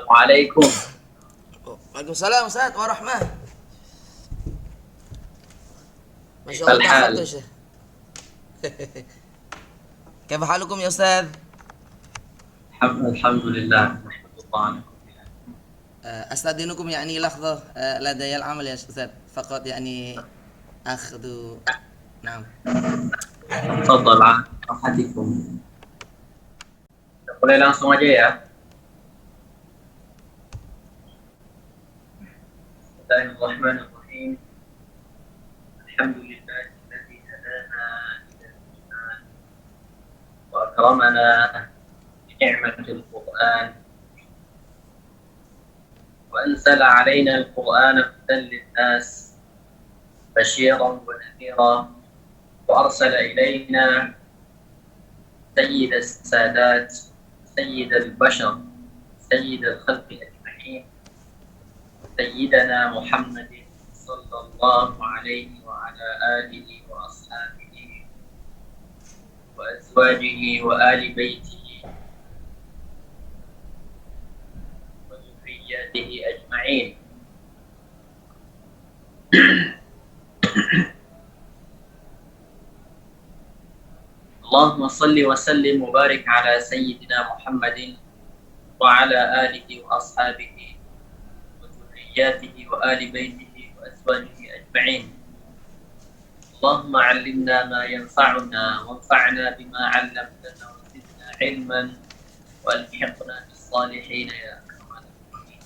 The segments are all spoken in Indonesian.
Assalamualaikum. Waalaikumsalam Ustaz warahmah. Masya كيف Allah tafadhol الحال؟ Syekh. كيف حالكم يا أستاذ؟ الحمد لله نحمد الله على كل حال. أستأذنكم يعني لحظة، لدي العمل يا أستاذ، فقط يعني أخذ. نعم. تفضل عن راحتكم. Boleh langsung aja ya. Bismillahirrahmanirrahim. Alhamdulillahilladzi hadana ila al-iman wa akramana bi ni'matil Qur'an wa anzala 'alaina al-Qur'ana hudan lin-nas basyiran wa nadhira wa arsala ilaina سيد السادات سيد البشر سيد الخلق أجمعين سيدنا محمد صلى الله عليه وعلى آله وأصحابه وأزواجه وآل بيته وذرياته أجمعين. اللهم صل وسلم وبارك على سيدنا محمد وعلى آله وأصحابه وذرياته وآل بيته وأزواجه أجمعين. اللهم علمنا ما ينفعنا وانفعنا بما علمتنا وزدنا علما والحقنا بالصالحين يا أكرم الأكرمين.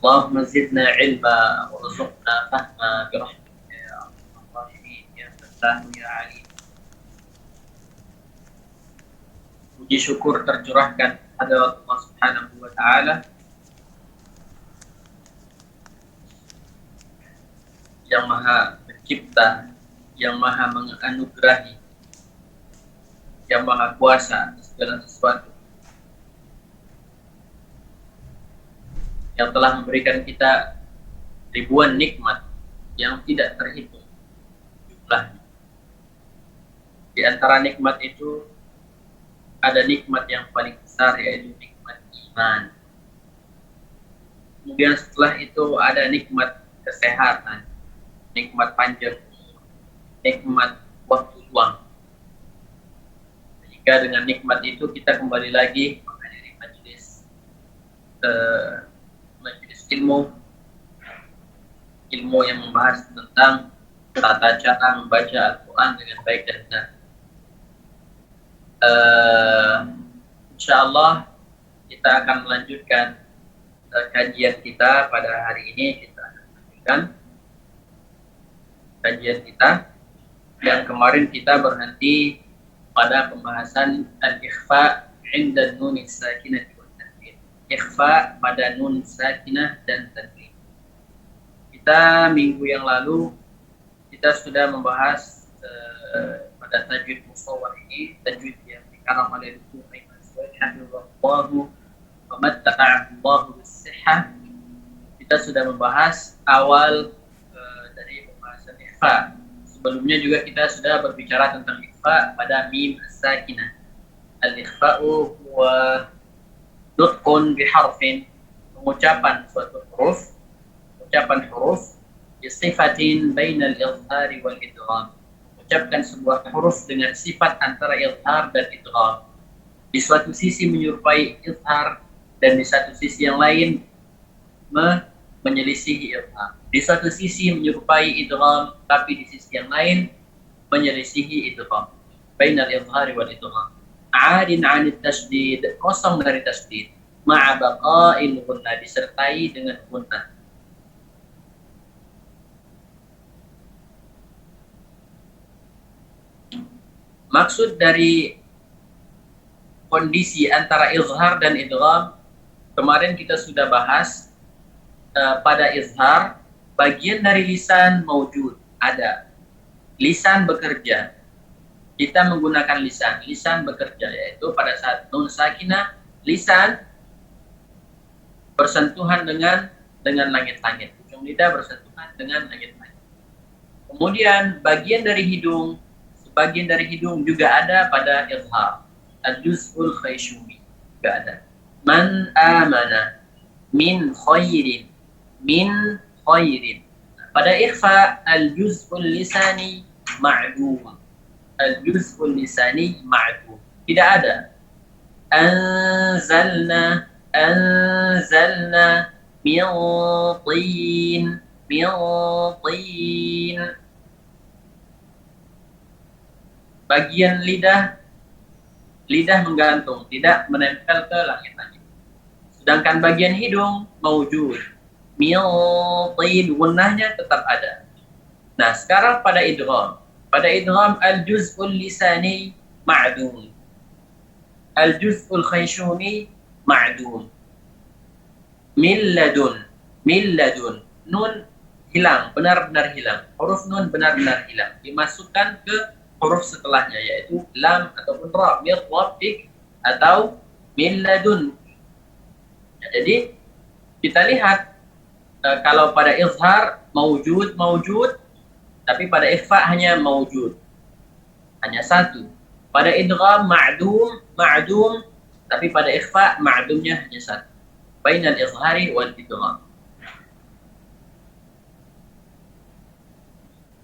اللهم زدنا علما وارزقنا فهما برحمتك يا أرحم الراحمين يا فتاح يا عليم. Puji syukur tercurahkan kepada Allah Subhanahu wa Ta'ala yang Maha Pencipta, yang Maha menganugerahi, yang Maha Kuasa segala sesuatu, yang telah memberikan kita ribuan nikmat yang tidak terhitung jumlahnya. Di antara nikmat itu ada nikmat yang paling besar, yaitu nikmat iman. Kemudian setelah itu ada nikmat kesehatan, nikmat panjang umur, nikmat waktu luang. Jika dengan nikmat itu kita kembali lagi menghadiri majelis ilmu yang membahas tentang tata cara membaca Al-Quran dengan baik dan benar. Insyaallah kita akan melanjutkan kajian kita pada hari ini. Kita akan melanjutkan kajian kita yang kemarin kita berhenti pada pembahasan al-ikhfa 'inda nun sakinah wa tanwin. Ikhfa pada nun sakinah dan tanwin. Kita minggu yang lalu kita sudah membahas pada tajwid musawwar ini, tajwid yang dikarang oleh Dr. Aiman Suhaib hafizahullah wa matta'allahu bis-sihhah. Kita sudah membahas awal dari pembahasan ikhfa. Sebelumnya juga kita sudah berbicara tentang ikhfa pada mim as-sakinah. Al-ikhfa'u huwa nutqun biharfin, pengucapan suatu huruf, ucapan huruf bisifatin bainal izhari wal idgham, ucapkan sebuah huruf dengan sifat antara izhar dan idgham. Di suatu sisi menyerupai izhar dan di satu sisi yang lain menyelisihi izhar. Di satu sisi menyerupai idgham tapi di sisi yang lain menyelisihi idgham. Bainal izhari wal idgham. 'adin 'anit tasydid, kosong dari tasydid. Ma'a baqa'il gunnah, disertai dengan gunnah. Maksud dari kondisi antara izhar dan idgham kemarin kita sudah bahas. Pada izhar bagian dari lisan maujud, ada. Lisan bekerja. Kita menggunakan lisan bekerja, yaitu pada saat nun sakinah lisan bersentuhan dengan langit-langit. Ujung lidah bersentuhan dengan langit-langit. Kemudian bagian dari hidung juga ada pada izhar. Al-juz'ul khayshumi juga ada. Man amana. Min khairin. Min khairin. Pada ikhfa al-juz'ul lisani ma'dum. Al-juz'ul lisani ma'dum. Tidak ada. Anzalna min tin. Min tin. Bagian lidah menggantung, tidak menempel ke langit-langit. Sedangkan bagian hidung maujud. Min tin, gunnahnya tetap ada. Nah, sekarang pada idgham. Pada idgham al-juz'ul lisani ma'dum. Al-juz'ul khayshumi ma'dum. Min ladun. Nun hilang, benar-benar hilang. Huruf nun benar-benar hilang. Dimasukkan ke huruf setelahnya, yaitu lam ataupun ra, min rabbik atau min ladun. Ya, jadi kita lihat kalau pada izhar maujud, tapi pada ikhfa hanya maujud, hanya satu. Pada idgham ma'dum, tapi pada ikhfa ma'dumnya hanya satu. Bainal izhari wal idgham.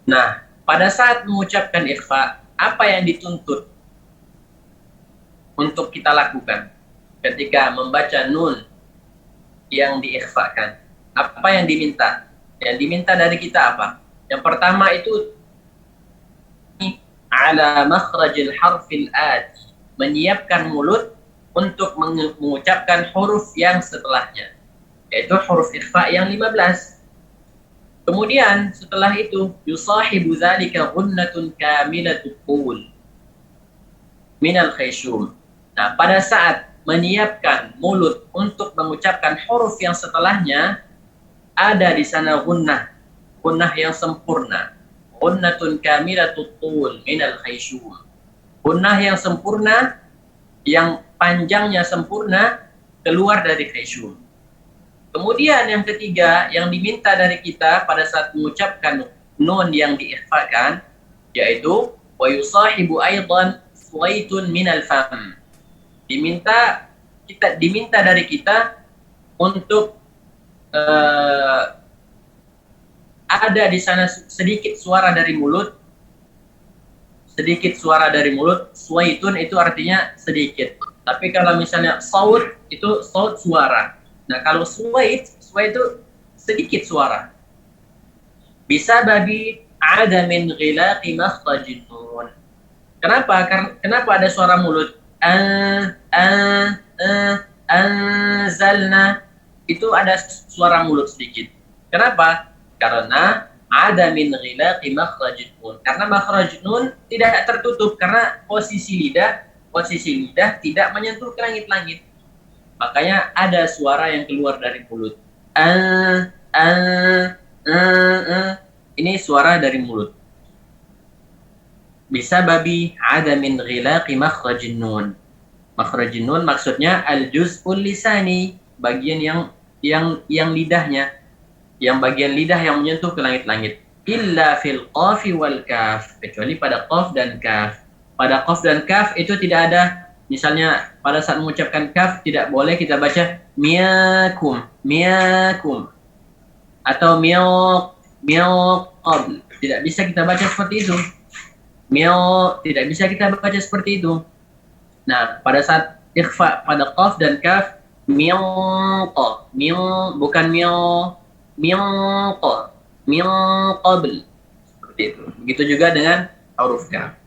Nah, pada saat mengucapkan ikhfa, apa yang dituntut untuk kita lakukan ketika membaca nun yang diikhfakan? Apa yang diminta? Yang diminta dari kita apa? Yang pertama itu ala makhrajil harfil ati, menyiapkan mulut untuk mengucapkan huruf yang setelahnya, yaitu huruf ikhfa yang 15. Kemudian setelah itu yusahibu dzalika ghunnatun kamilatut qul minal khayshum. Nah, pada saat menyiapkan mulut untuk mengucapkan huruf yang setelahnya, ada di sana gunnah yang sempurna. Ghunnatun kamilatut qul minal khayshum. Gunnah yang sempurna, yang panjangnya sempurna, keluar dari khayshum. Kemudian yang ketiga yang diminta dari kita pada saat mengucapkan nun yang diikhfakan, yaitu wa yusahibu aidan suwaitun minal fam. Diminta dari kita untuk ada di sana sedikit suara dari mulut. Suwaitun itu artinya sedikit. Tapi kalau misalnya saut itu saut suara. Nah, kalau suwait itu sedikit suara. Bisa babi ada min ghilaqi makhrajin nun. Kenapa ada suara mulut? Anzalna, itu ada suara mulut sedikit. Kenapa? Karena ada min ghilaqi makhrajin nun. Karena makhraj nun tidak tertutup, karena posisi lidah tidak menyentuh ke langit-langit. Makanya ada suara yang keluar dari mulut. Ini suara dari mulut. Bisa babi ada min ghilaqi makhrajin nun. Makhrajin nun maksudnya al-juz'ul lisani, bagian yang lidahnya, yang bagian lidah yang menyentuh ke langit-langit. Illa fil qafi wal kaf, kecuali pada qaf dan kaf. Pada qaf dan kaf itu tidak ada. Misalnya pada saat mengucapkan kaf tidak boleh kita baca miyakum atau qabl. Tidak bisa kita baca seperti itu. Tidak bisa kita baca seperti itu. Nah, pada saat ikhfa pada qaf dan kaf, bukan qabl. Seperti itu. Begitu juga dengan huruf kaf.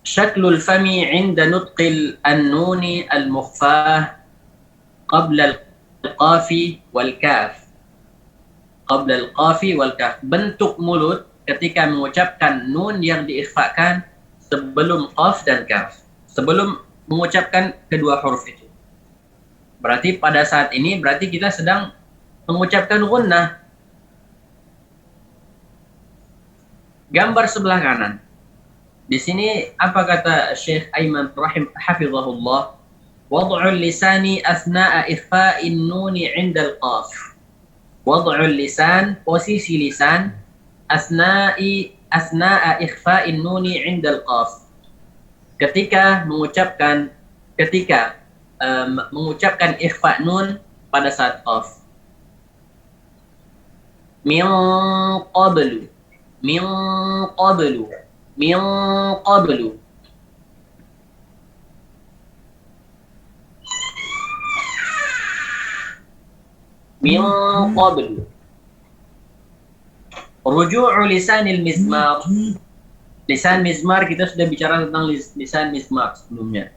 Syaklul fami 'inda nutqil an-nuni al-mukhfah qabla al-qafi wal kaf. Bentuk mulut ketika mengucapkan nun yang diikhfakan sebelum qaf dan kaf. Sebelum mengucapkan kedua huruf itu. Berarti pada saat ini berarti kita sedang mengucapkan gunnah. Gambar sebelah kanan. Di sini apa kata Syekh Aiman hafizahullah? Wad'ul lisani asna'a ikhfa'in nuni 'inda al-qaf. Wad'ul lisan, posisi lisan, asna'a ikhfa'in nuni 'inda al-qaf. ketika mengucapkan ikhfa nun pada saat qaf. Min qablu, min qablu, min qablu. Min qablu. Ruju'u lisanil mizmar. Lisan mizmar, kita sudah bicara tentang lisan mizmar sebelumnya,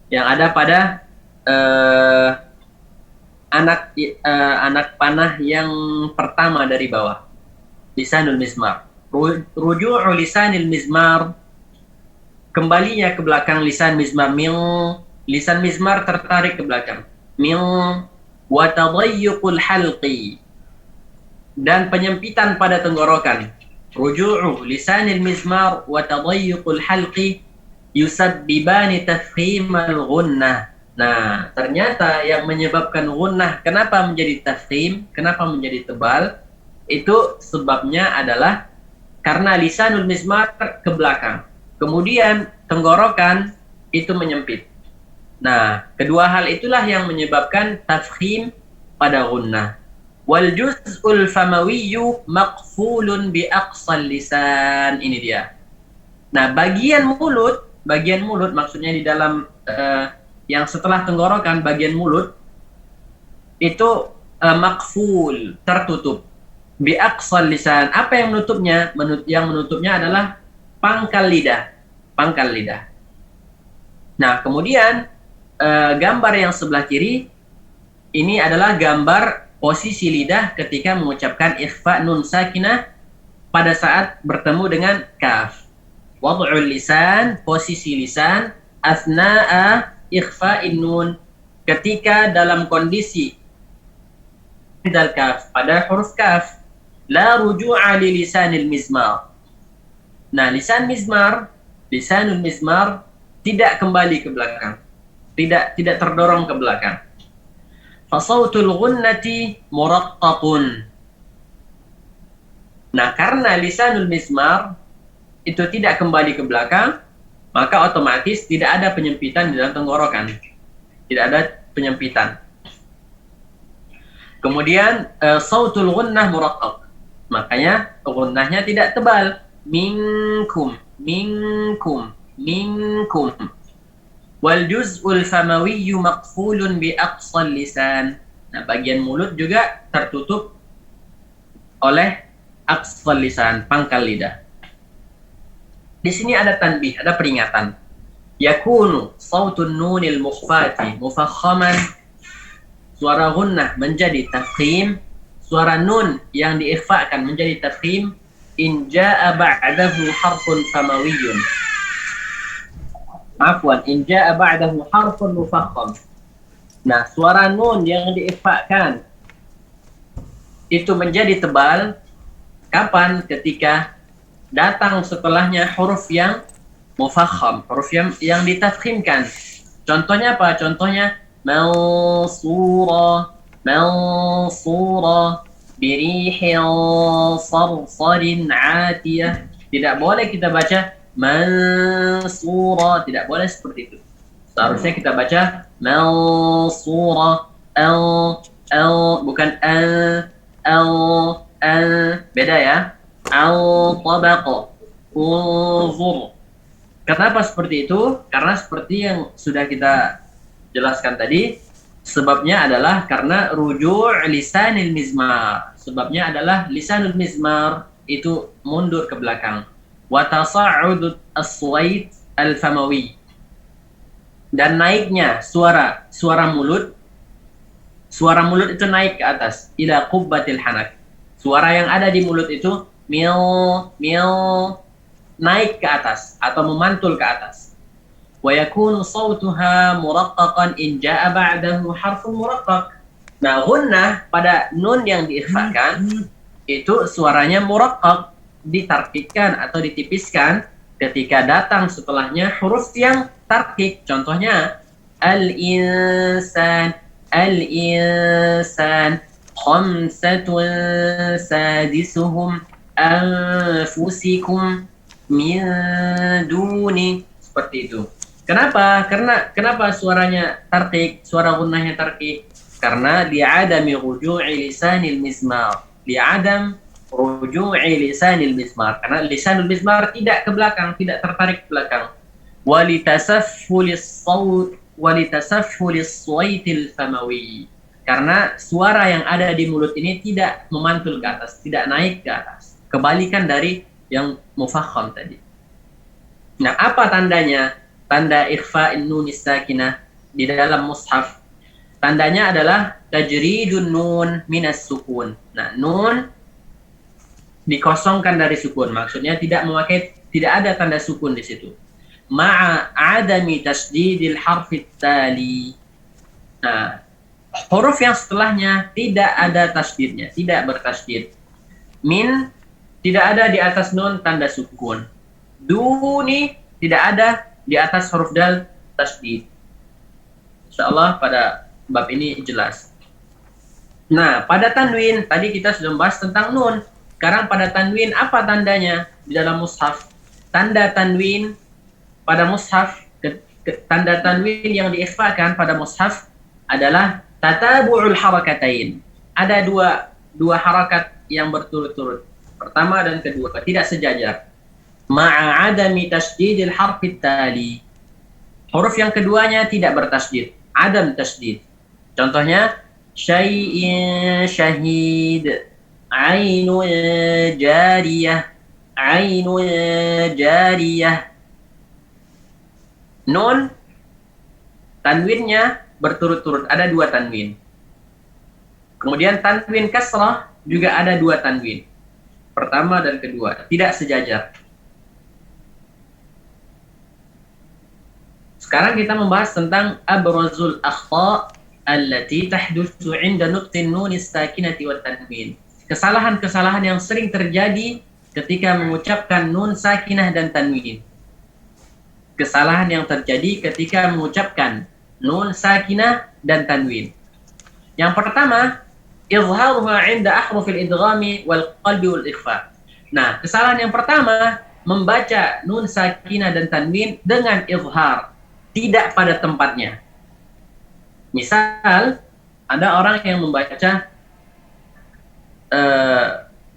yang ada pada anak panah yang pertama dari bawah, lisanul mizmar. Ruju'u lisanil mizmar, kembalinya ke belakang lisan mizmar. Lisan mizmar tertarik ke belakang. Wa tadayyuqul halqi, dan penyempitan pada tenggorokan. Ruju'u lisanil mizmar wa tadayyuqul halqi yusabbibani tafkhimal ghunnah. Nah, ternyata yang menyebabkan ghunnah, kenapa menjadi tafkhim, kenapa menjadi tebal, itu sebabnya adalah karena lisanul mizmar ke belakang. Kemudian tenggorokan itu menyempit. Nah, kedua hal itulah yang menyebabkan tafkhim pada ghunnah. Wal juz'ul famawiyyu maqfulun bi aqsal lisan. Ini dia. Nah, bagian mulut maksudnya di dalam yang setelah tenggorokan, bagian mulut itu maqful, tertutup. Bi aqsal lisan. Apa yang menutupnya? Yang menutupnya adalah pangkal lidah. Nah, kemudian gambar yang sebelah kiri ini adalah gambar posisi lidah ketika mengucapkan ikhfa nun sakinah pada saat bertemu dengan kaf. Wad'ul lisan, posisi lisan, asna'a ikhfa'in nun, ketika dalam kondisi dal kaf, pada huruf kaf. La ruju'a li lisanil mizmar. Nah, lisanul mizmar tidak kembali ke belakang. Tidak terdorong ke belakang. Fasautul ghunnati muraqqaqun. Nah, karena lisanul mizmar itu tidak kembali ke belakang, maka otomatis tidak ada penyempitan di dalam tenggorokan. Tidak ada penyempitan. Kemudian sautul ghunnah muraqqaq. Makanya ghunnahnya tidak tebal. Minkum. Wal juz'ul famawiyyu maqfulun bi aqsal lisan. Nah, bagian mulut juga tertutup oleh aqsal lisan, pangkal lidah. Di sini ada tanbih, ada peringatan. Yakunu sautun nunil mukhfati mufakhaman. Suara gunnah menjadi tafkhim, suara nun yang diikhfakan menjadi tafkhim in jaa ba'dahu harfun famawiyyun. Afwan, in jaa ba'dahu harfun mufakham. Nah, suara nun yang diikhfakan itu menjadi tebal kapan? Ketika datang setelahnya huruf yang mufakham, huruf yang ditafkhimkan. Contohnya apa? Contohnya mansura birihin sarsarin atiyah. Tidak boleh kita baca mansura, tidak boleh seperti itu. Seharusnya kita baca mansura, bukan beda ya. Al-tabaq, unzur. Kenapa seperti itu? Karena seperti yang sudah kita jelaskan tadi, sebabnya adalah karena ruju' lisanil mizmar. Sebabnya adalah lisanul mizmar itu mundur ke belakang. Wa tasa'ud as-suwait al-famawi. Dan naiknya suara mulut itu naik ke atas ila qubbatil hanak. Suara yang ada di mulut itu mil naik ke atas atau memantul ke atas. Wa yakunu sautuha muraqqaqan in jaa ba'dahu harfun muraqqaq. Nah, gunnah pada nun yang diikhfakan itu suaranya muraqqaq, ditarkikkan atau ditipiskan ketika datang setelahnya huruf yang tarkik. Contohnya al-insan khamsatun sadisuhum anfusikum min duni, seperti itu. Kenapa? Kenapa suaranya tarqiq, suara gunnahnya tarqiq? Karena li'adami ruju'i lisanil mizmar. Li'adam ruju'i lisanil mizmar. Karena lisanul mizmar tidak ke belakang, tidak tertarik ke belakang. Walitasaffulis saut walitasaffulis suwaitil famawi. Karena suara yang ada di mulut ini tidak memantul ke atas, tidak naik ke atas. Kebalikan dari yang mufakham tadi. Nah, apa tandanya? Tanda ikhfa'in nunis sakinah di dalam mushaf. Tandanya adalah tajridun nun minas sukun. Nah, nun dikosongkan dari sukun. Maksudnya tidak ada tanda sukun di situ. Ma'a adami tasdidil harfit tali. Nah, huruf yang setelahnya tidak ada tasdidnya, tidak bertasdid. Min tidak ada di atas nun tanda sukun. Duni tidak ada di atas huruf dal tasdid. Insyaallah pada bab ini jelas. Nah, pada tanwin tadi kita sudah membahas tentang nun. Sekarang pada tanwin apa tandanya di dalam mushaf? Tanda tanwin pada mushaf, tanda tanwin yang diikhfakan pada mushaf adalah tatabu'ul harakatain. Ada dua harakat yang berturut-turut. Pertama dan kedua, tidak sejajar. Ma'a adami tasdidil harfit tali. Huruf yang keduanya tidak bertasdid, adam tasdid. Contohnya syai'in syahid, ainun jariyah, ainun jariyah. Nun tanwinnya berturut-turut, ada dua tanwin. Kemudian tanwin kasrah juga ada dua tanwin. Pertama dan kedua, tidak sejajar. Sekarang kita membahas tentang abrazul akhta allati tahdutsu 'inda nutqin nun as-sakinati wat tanwin. Kesalahan-kesalahan yang sering terjadi ketika mengucapkan nun sakinah dan tanwin. Kesalahan yang terjadi ketika mengucapkan nun sakinah dan tanwin. Yang pertama, izharuha 'inda ahrufil idghami wal qalbi wal ikhfa. Nah, kesalahan yang pertama membaca nun sakinah dan tanwin dengan izhar, tidak pada tempatnya. Misal, ada orang yang membaca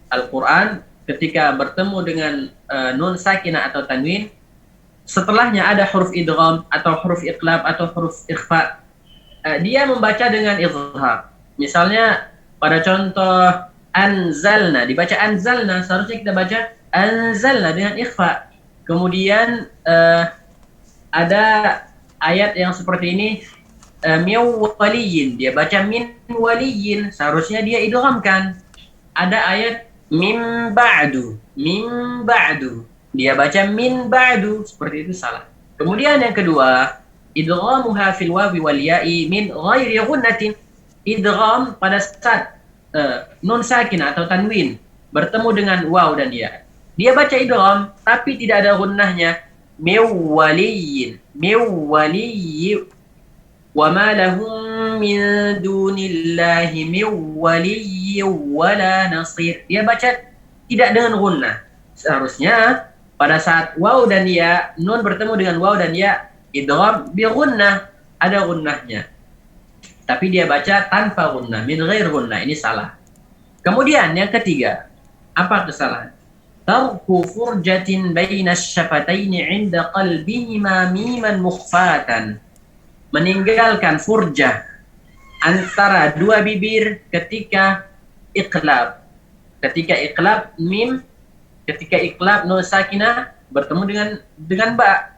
Al-Quran ketika bertemu dengan nun sakinah atau tanwin, setelahnya ada huruf idgham atau huruf iqlab atau huruf ikhfa. Dia membaca dengan izhar. Misalnya pada contoh anzalna, dibaca anzalna, seharusnya kita baca anzalna dengan ikhfa. Kemudian ada ayat yang seperti ini, min waliyin, dia baca min waliyin, seharusnya dia idghamkan. Ada ayat min ba'du, dia baca min ba'du, seperti itu salah. Kemudian yang kedua, idghamuha fil wawi wal ya'i min ghairi ghunnatin. Idgham pada saat nun sakinah atau tanwin bertemu dengan waw dan ya. Dia baca idgham tapi tidak ada gunnahnya. Miwaliyin wa ma lahum min dunillahi miwaliyin wala nasir. Dia baca tidak dengan gunnah. Seharusnya pada saat waw dan ya, nun bertemu dengan waw dan ya, idgham bi gunnah, ada gunnahnya. Tapi dia baca tanpa gunnah, min ghair gunnah, ini salah. Kemudian yang ketiga, apa kesalahan? Tarku furjatin baina syafataini 'inda qalbihima miman mukhfatan. Meninggalkan furjah antara dua bibir ketika iqlab. Ketika iqlab mim, ketika iqlab nun sakinah bertemu dengan ba.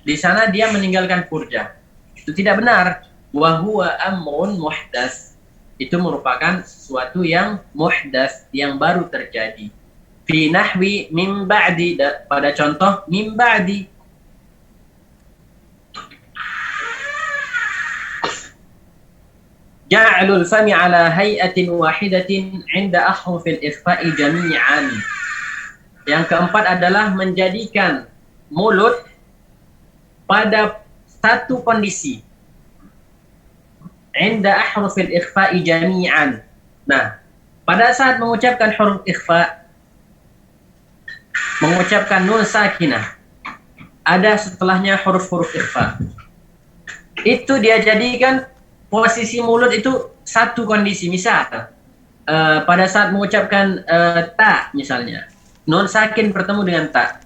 Di sana dia meninggalkan furjah. Itu tidak benar. Wa huwa amrun muhdas. Itu merupakan sesuatu yang muhdas, yang baru terjadi. Fi nahwi min ba'di, pada contoh min ba'di. Ja'alul fami ala hay'atin wahidatin 'inda ahrufil ikhfa'i jami'an. Yang keempat adalah menjadikan mulut pada satu kondisi. 'Inda ahrufil ikhfa'i jami'an. Nah, pada saat mengucapkan huruf ikhfa, mengucapkan nun sakinah ada setelahnya huruf-huruf ikhfa. Itu dia jadikan posisi mulut itu satu kondisi. Misal pada saat mengucapkan ta misalnya, nun sakin bertemu dengan ta,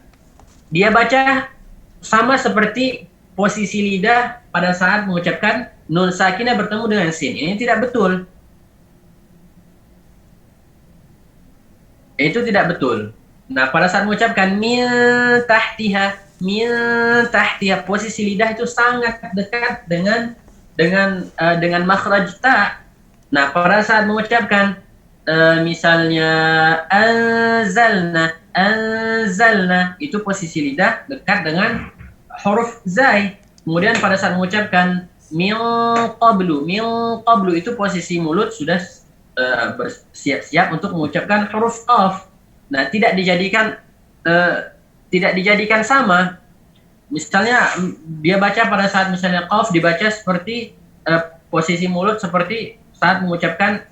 dia baca sama seperti posisi lidah pada saat mengucapkan nun sakinah bertemu dengan sin. Ini tidak betul. Itu tidak betul. Nah, pada saat mengucapkan min tahtiha, posisi lidah itu sangat dekat dengan makhraj ta. Nah, pada saat mengucapkan misalnya anzalna, itu posisi lidah dekat dengan huruf zai. Kemudian pada saat mengucapkan min qablu itu posisi mulut sudah bersiap-siap untuk mengucapkan huruf qaf. Nah, tidak dijadikan sama. Misalnya dia baca pada saat misalnya qaf dibaca seperti posisi mulut seperti saat mengucapkan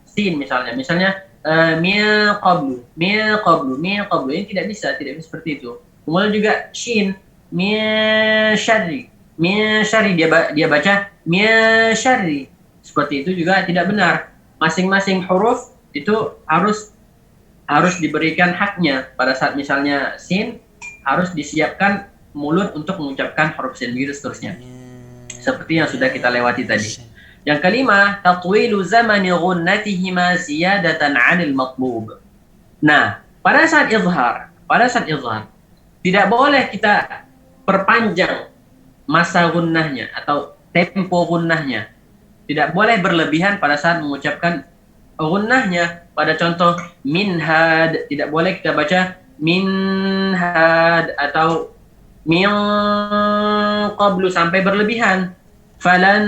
sin misalnya. Misalnya min qablu. Ini tidak bisa seperti itu. Kemudian juga shin min syarri dia baca min syarri. Seperti itu juga tidak benar. Masing-masing huruf itu harus diberikan haknya. Pada saat misalnya sin harus disiapkan mulut untuk mengucapkan huruf sin, begitu seterusnya. Seperti yang sudah kita lewati tadi. Yang kelima, tatwilu zamani ghunnatihima ziyadatan 'anil matlub. Nah, pada saat izhar tidak boleh kita perpanjang masa gunnahnya atau tempo gunnahnya. Tidak boleh berlebihan pada saat mengucapkan gunnahnya. Pada contoh minhad, tidak boleh kita baca minhad atau min qablu sampai berlebihan. Falan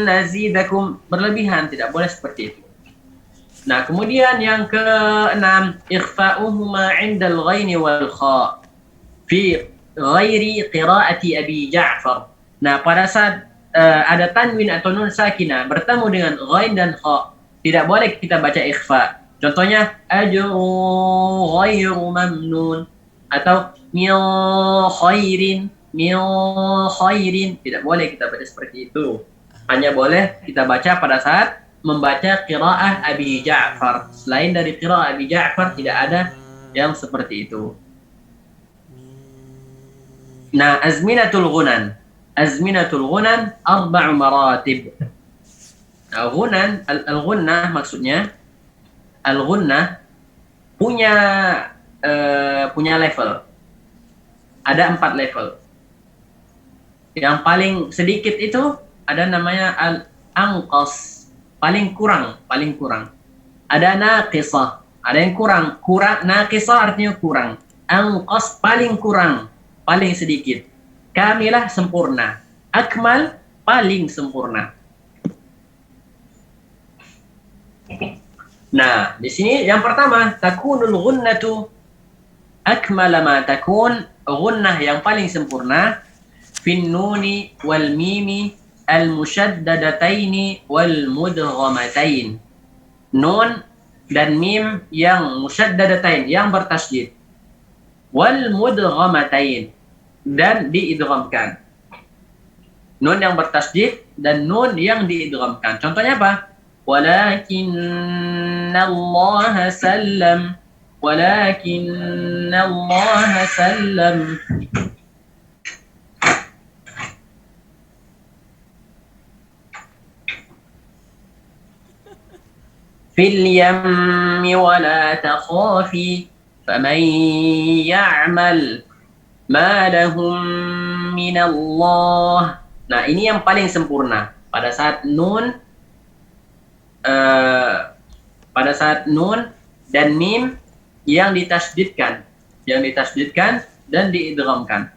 nazidakum, berlebihan, tidak boleh seperti itu. Nah, kemudian yang keenam, ikhfa'uhuma 'indal ghaini wal kha fi ghairi qiraati Abi Ja'far. Nah, pada saat ada tanwin atau nun sakinah bertemu dengan ghain dan kha, tidak boleh kita baca ikhfa. Contohnya ajru ghairu mamnun atau min khairin, tidak boleh kita baca seperti itu. Hanya boleh kita baca pada saat membaca qiraah Abi Ja'far. Selain dari qiraah Abi Ja'far tidak ada yang seperti itu. Nah, azminatul ghunan arba'u maratib. Nah, al-ghunnah maksudnya al-ghunnah punya level. Ada 4 level. Yang paling sedikit itu ada namanya al-anqas, paling kurang. Ada naqisah, ada yang kurang. Naqisah artinya kurang. Anqas paling kurang, paling sedikit. Kamilah sempurna. Akmal paling sempurna. Nah, di sini yang pertama, takunul ghunnatu akmala ma takun, ghunnah yang paling sempurna fin nuni wal mimi al musyaddadataini wal mudghamatain. Nun dan mim yang musyaddadatain, yang bertasydid, wal mudghamatain, dan diidghamkan. Nun yang bertasydid dan nun yang diidghamkan. Contohnya apa? Walakinnallaha sallam. Fil yammi wa la takhafi faman ya'mal ma lahum minallah. Nah, ini yang paling sempurna. Pada saat nun dan mim yang ditasydidkan dan diidghamkan.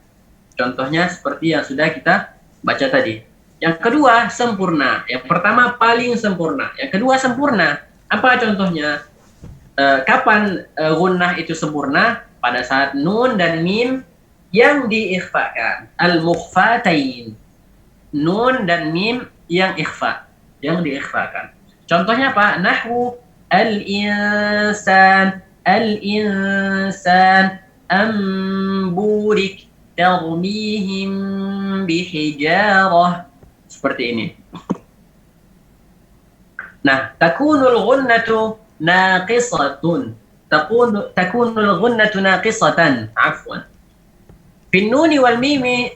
Contohnya seperti yang sudah kita baca tadi. Yang kedua, sempurna. Yang pertama paling sempurna. Yang kedua sempurna. Apa contohnya? Kapan gunnah itu sempurna? Pada saat nun dan mim yang diikhfakan. Al-mukhfatain. Nun dan mim yang ikhfa, yang diikhfakan. Contohnya apa? Nahwu al-insan. أم بورك ترميهم بحجارة. Seperti ini. Nah, takunul ghunnatu naqisatun. Takunul ghunnatu naqisatan. Afwan. Fi nuni wal mimi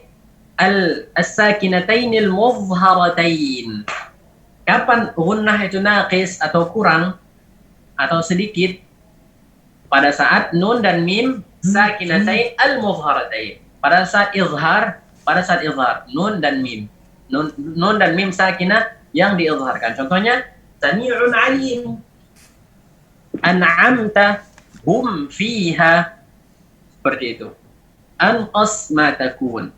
as-sakinatayn al-mudhharatayn. Kapan ghunnah itu naqis atau kurang atau sedikit? Pada saat nun dan mim sakinatain al-mudhharatain. Pada saat izhar nun dan mim. Nun dan mim sakinah yang diizharkan. Contohnya Sami'un alim. An'amta hum fiha. Seperti itu. Anqas ma takun.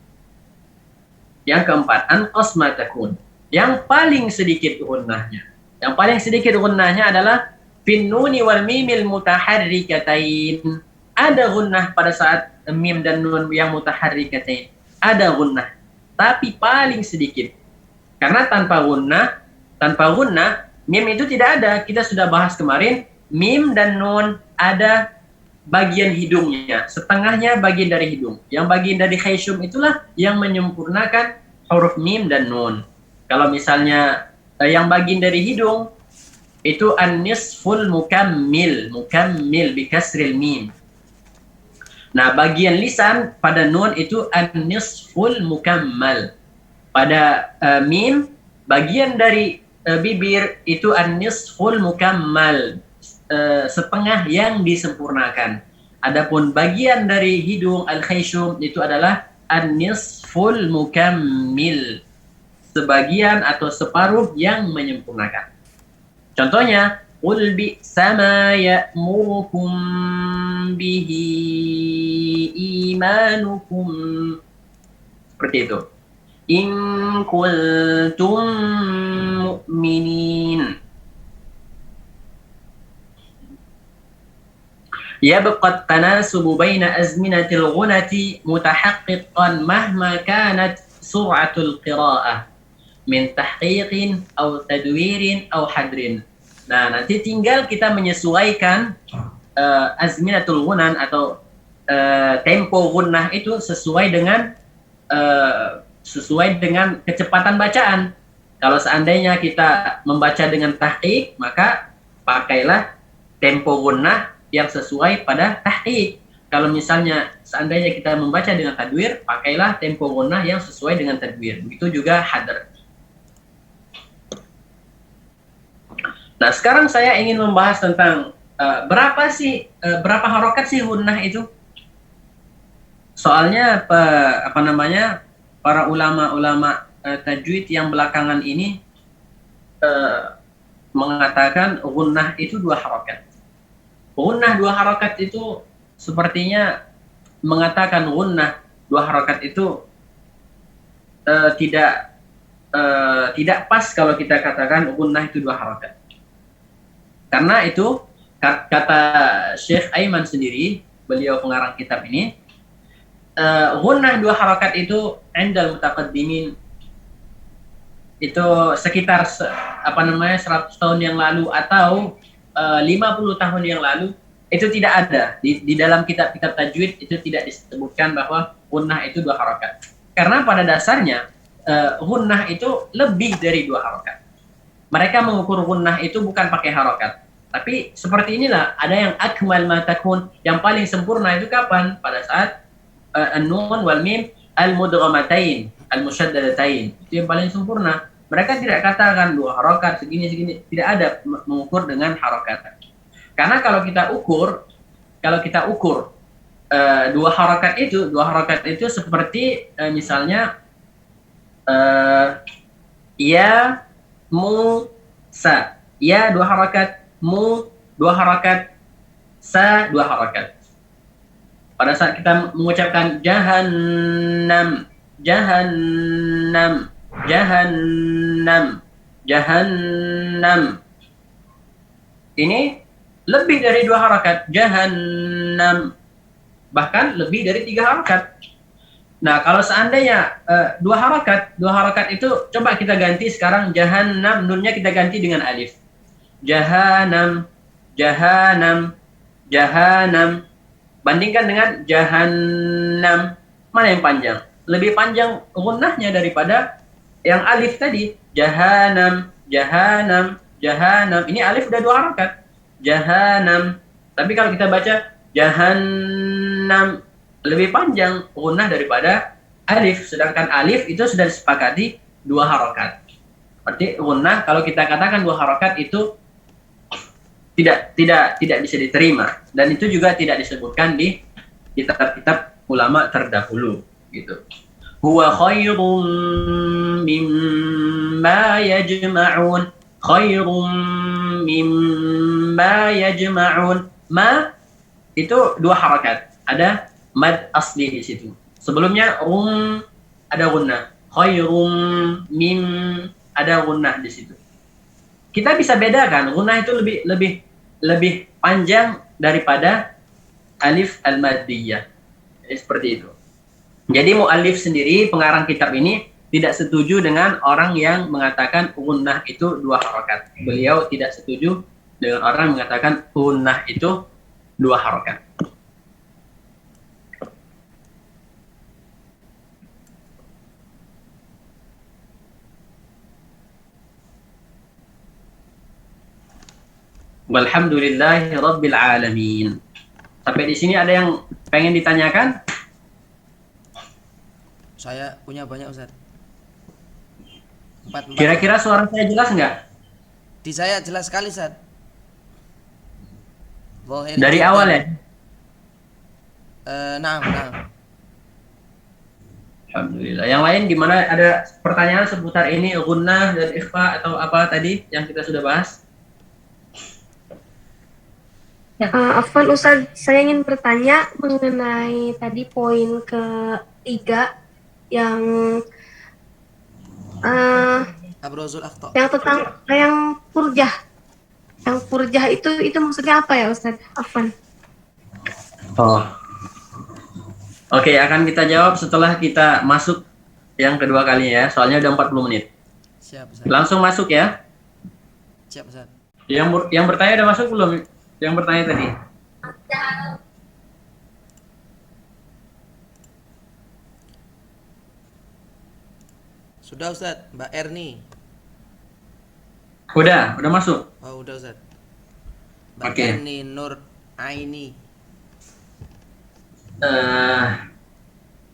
Yang keempat, anqas ma takun. Yang paling sedikit gunnahnya. Yang paling sedikit gunnahnya adalah fin nuni wal mimil mutaharrikatain. Ada gunnah pada saat mim dan nun yang mutaharrikatain. Ada gunnah. Tapi paling sedikit. Karena tanpa gunnah, mim itu tidak ada. Kita sudah bahas kemarin, mim dan nun ada bagian hidungnya. Setengahnya bagian dari hidung. Yang bagian dari khayshum itulah yang menyempurnakan huruf mim dan nun. Kalau misalnya yang bagian dari hidung, itu an-nisful mukammil bi kasril mim. Nah, bagian lisan pada nun itu an-nisful mukammal. Pada mim, bagian dari bibir itu an-nisful mukammal, setengah yang disempurnakan. Adapun bagian dari hidung al-khayshum itu adalah an-nisful mukammil, sebagian atau separuh yang menyempurnakan. Contohnya, qul bi'sa ma ya'murukum bihi imanukum. Seperti itu. In kuntum mu'minin. يبقى التناسب بين أزمنة الغنة متحققا مهما كانت سرعة القراءة min tahqiqin atau tadwirin atau hadrin. Nah, nanti tinggal kita menyesuaikan azminatul ghunan atau tempo gunnah itu sesuai dengan kecepatan bacaan. Kalau seandainya kita membaca dengan tahqiq, maka pakailah tempo gunnah yang sesuai pada tahqiq. Kalau misalnya seandainya kita membaca dengan tadwir, pakailah tempo gunnah yang sesuai dengan tadwir. Begitu juga hadr. Nah, sekarang saya ingin membahas tentang berapa harokat sih gunnah itu? Soalnya para ulama-ulama tajwid yang belakangan ini mengatakan gunnah itu 2 harokat. Gunnah 2 harokat itu sepertinya mengatakan gunnah 2 harokat itu tidak pas kalau kita katakan gunnah itu 2 harokat. Karena itu kata Syekh Aiman sendiri, beliau pengarang kitab ini, gunnah 2 harokat itu indal mutaqaddimin itu sekitar 100 tahun yang lalu atau 50 tahun yang lalu itu tidak ada di dalam kitab-kitab tajwid, itu tidak disebutkan bahwa gunnah itu 2 harokat. Karena pada dasarnya gunnah itu lebih dari 2 harokat. Mereka mengukur gunnah itu bukan pakai harokat. Tapi seperti inilah, ada yang akmal ma takun, yang paling sempurna itu kapan? Pada saat an-nun wal mim al-mudghamatain, al-musyaddadatain. Itu yang paling sempurna. Mereka tidak katakan 2 harokat segini, tidak ada mengukur dengan harokat. Karena kalau kita ukur 2 harokat itu seperti misalnya ya mu sa, ya 2 harokat, mu 2 harokat, sa 2 harokat. Pada saat kita mengucapkan jahannam, jahannam, jahannam, jahannam, ini lebih dari 2 harokat, jahannam, bahkan lebih dari 3 harokat. Nah, kalau seandainya 2 harokat itu coba kita ganti sekarang jahannam, nunnya kita ganti dengan alif. Jahannam, jahannam, jahannam. Bandingkan dengan jahannam. Mana yang panjang? Lebih panjang gunnahnya daripada yang alif tadi. Jahannam, jahannam, jahannam. Ini alif udah 2 harakat. Jahannam. Tapi kalau kita baca jahannam, lebih panjang gunnah daripada alif. Sedangkan alif itu sudah disepakati 2 harakat. Berarti gunnah kalau kita katakan 2 harakat itu tidak bisa diterima, dan itu juga tidak disebutkan di kitab-kitab ulama terdahulu gitu. Huwa khairum mimma yajma'un, khairum mimma yajma'un. Ma itu 2 harakat, ada mad asli di situ. Sebelumnya ada gunnah, khairum mim ada gunnah di situ. Kita bisa bedakan gunnah itu lebih panjang daripada alif al-maddiyah. Seperti itu. Jadi muallif sendiri, pengarang kitab ini tidak setuju dengan orang yang mengatakan gunnah itu 2 harakat. Beliau tidak setuju dengan orang yang mengatakan gunnah itu 2 harakat. Walhamdulillahi rabbil alamin. Sampai di sini ada yang pengen ditanyakan? Saya punya banyak, Ustaz. 4. Kira-kira suara saya jelas nggak? Di saya jelas sekali, Ustaz. Dari awal ya? Nah. Alhamdulillah. Yang lain gimana? Ada pertanyaan seputar ini, gunnah dan ikhfa atau apa tadi yang kita sudah bahas? Afwan Ustaz, saya ingin bertanya mengenai tadi poin ketiga yang Abrozul akhta. yang tentang yang furjah. Yang furjah itu maksudnya apa ya Ustaz? Afwan. Oh. Oke, akan kita jawab setelah kita masuk yang kedua kali ya. Soalnya udah 40 menit. Siap, Ustaz. Langsung masuk ya. Siap, Ustaz. Yang bertanya udah masuk belum? Yang bertanya tadi. Sudah, Ustaz. Mbak Erni. Udah masuk. Oh, udah, Ustaz. Mbak Oke. Erni Nur Aini.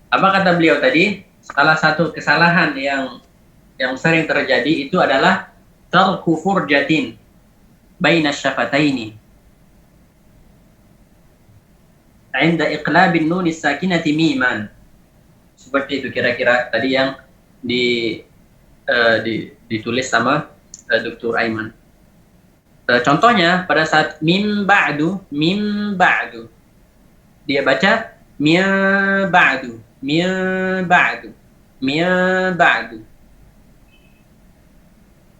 Apa kata beliau tadi? Salah satu kesalahan yang sering terjadi itu adalah tarku furjatin baina syafataini 'inda iqlabin nun as-sakinati miman. Seperti itu kira-kira tadi yang ditulis sama Dr. Aiman. Contohnya pada saat mim ba'du dia baca min ba'du.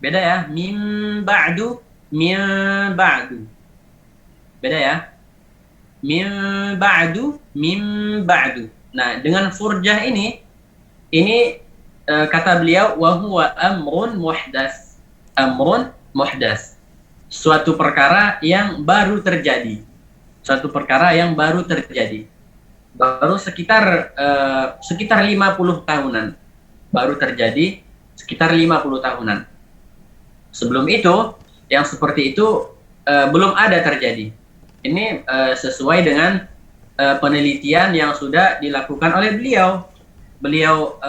Beda ya, min ba'du. Beda ya. Min ba'du. Nah, dengan furjah ini kata beliau wa huwa amrun muhdas. Suatu perkara yang baru terjadi. Baru sekitar 50 tahunan. Baru terjadi sekitar 50 tahunan. Sebelum itu, yang seperti itu belum ada terjadi. Ini sesuai dengan penelitian yang sudah dilakukan oleh beliau. Beliau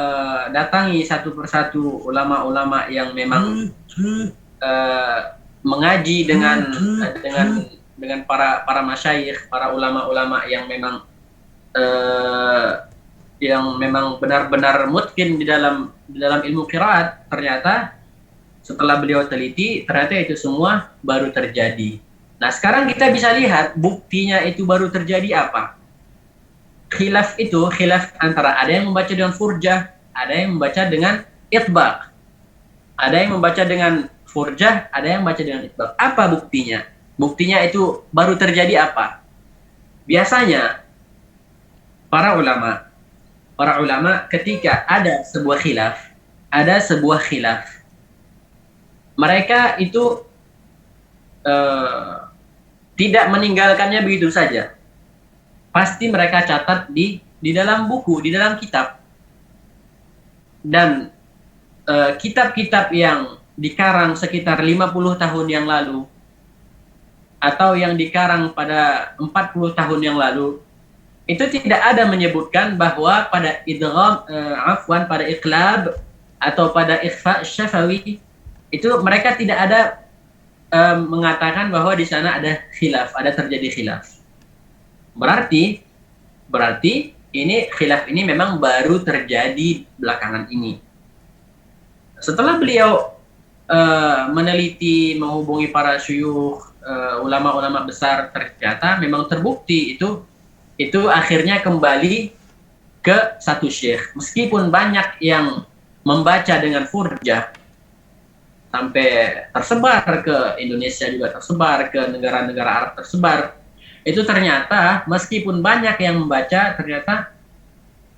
datangi satu persatu ulama-ulama yang memang mengaji dengan para masyayikh, para ulama-ulama yang memang benar-benar mutqin di dalam ilmu qiraat. Ternyata setelah beliau teliti, ternyata itu semua baru terjadi. Nah, sekarang kita bisa lihat buktinya itu baru terjadi apa. Khilaf antara ada yang membaca dengan furjah, ada yang membaca dengan itbaq. Ada yang membaca dengan furjah, ada yang membaca dengan itbaq. Apa buktinya? Buktinya itu baru terjadi apa? Biasanya para ulama ketika ada sebuah khilaf, mereka itu tidak meninggalkannya begitu saja. pasti mereka catat di dalam buku, di dalam kitab. Dan kitab-kitab yang dikarang sekitar 50 tahun yang lalu atau yang dikarang pada 40 tahun yang lalu, itu tidak ada menyebutkan bahwa pada idgham, pada iqlab atau pada ikhfa syafawi itu mereka tidak ada mengatakan bahwa di sana ada khilaf, ada terjadi khilaf. Berarti ini khilaf ini memang baru terjadi belakangan ini. Setelah beliau meneliti, menghubungi para syuyukh, ulama-ulama besar, ternyata memang terbukti itu akhirnya kembali ke satu syekh. Meskipun banyak yang membaca dengan furjah, sampai tersebar ke Indonesia, juga tersebar ke negara-negara Arab, tersebar. Itu ternyata meskipun banyak yang membaca, ternyata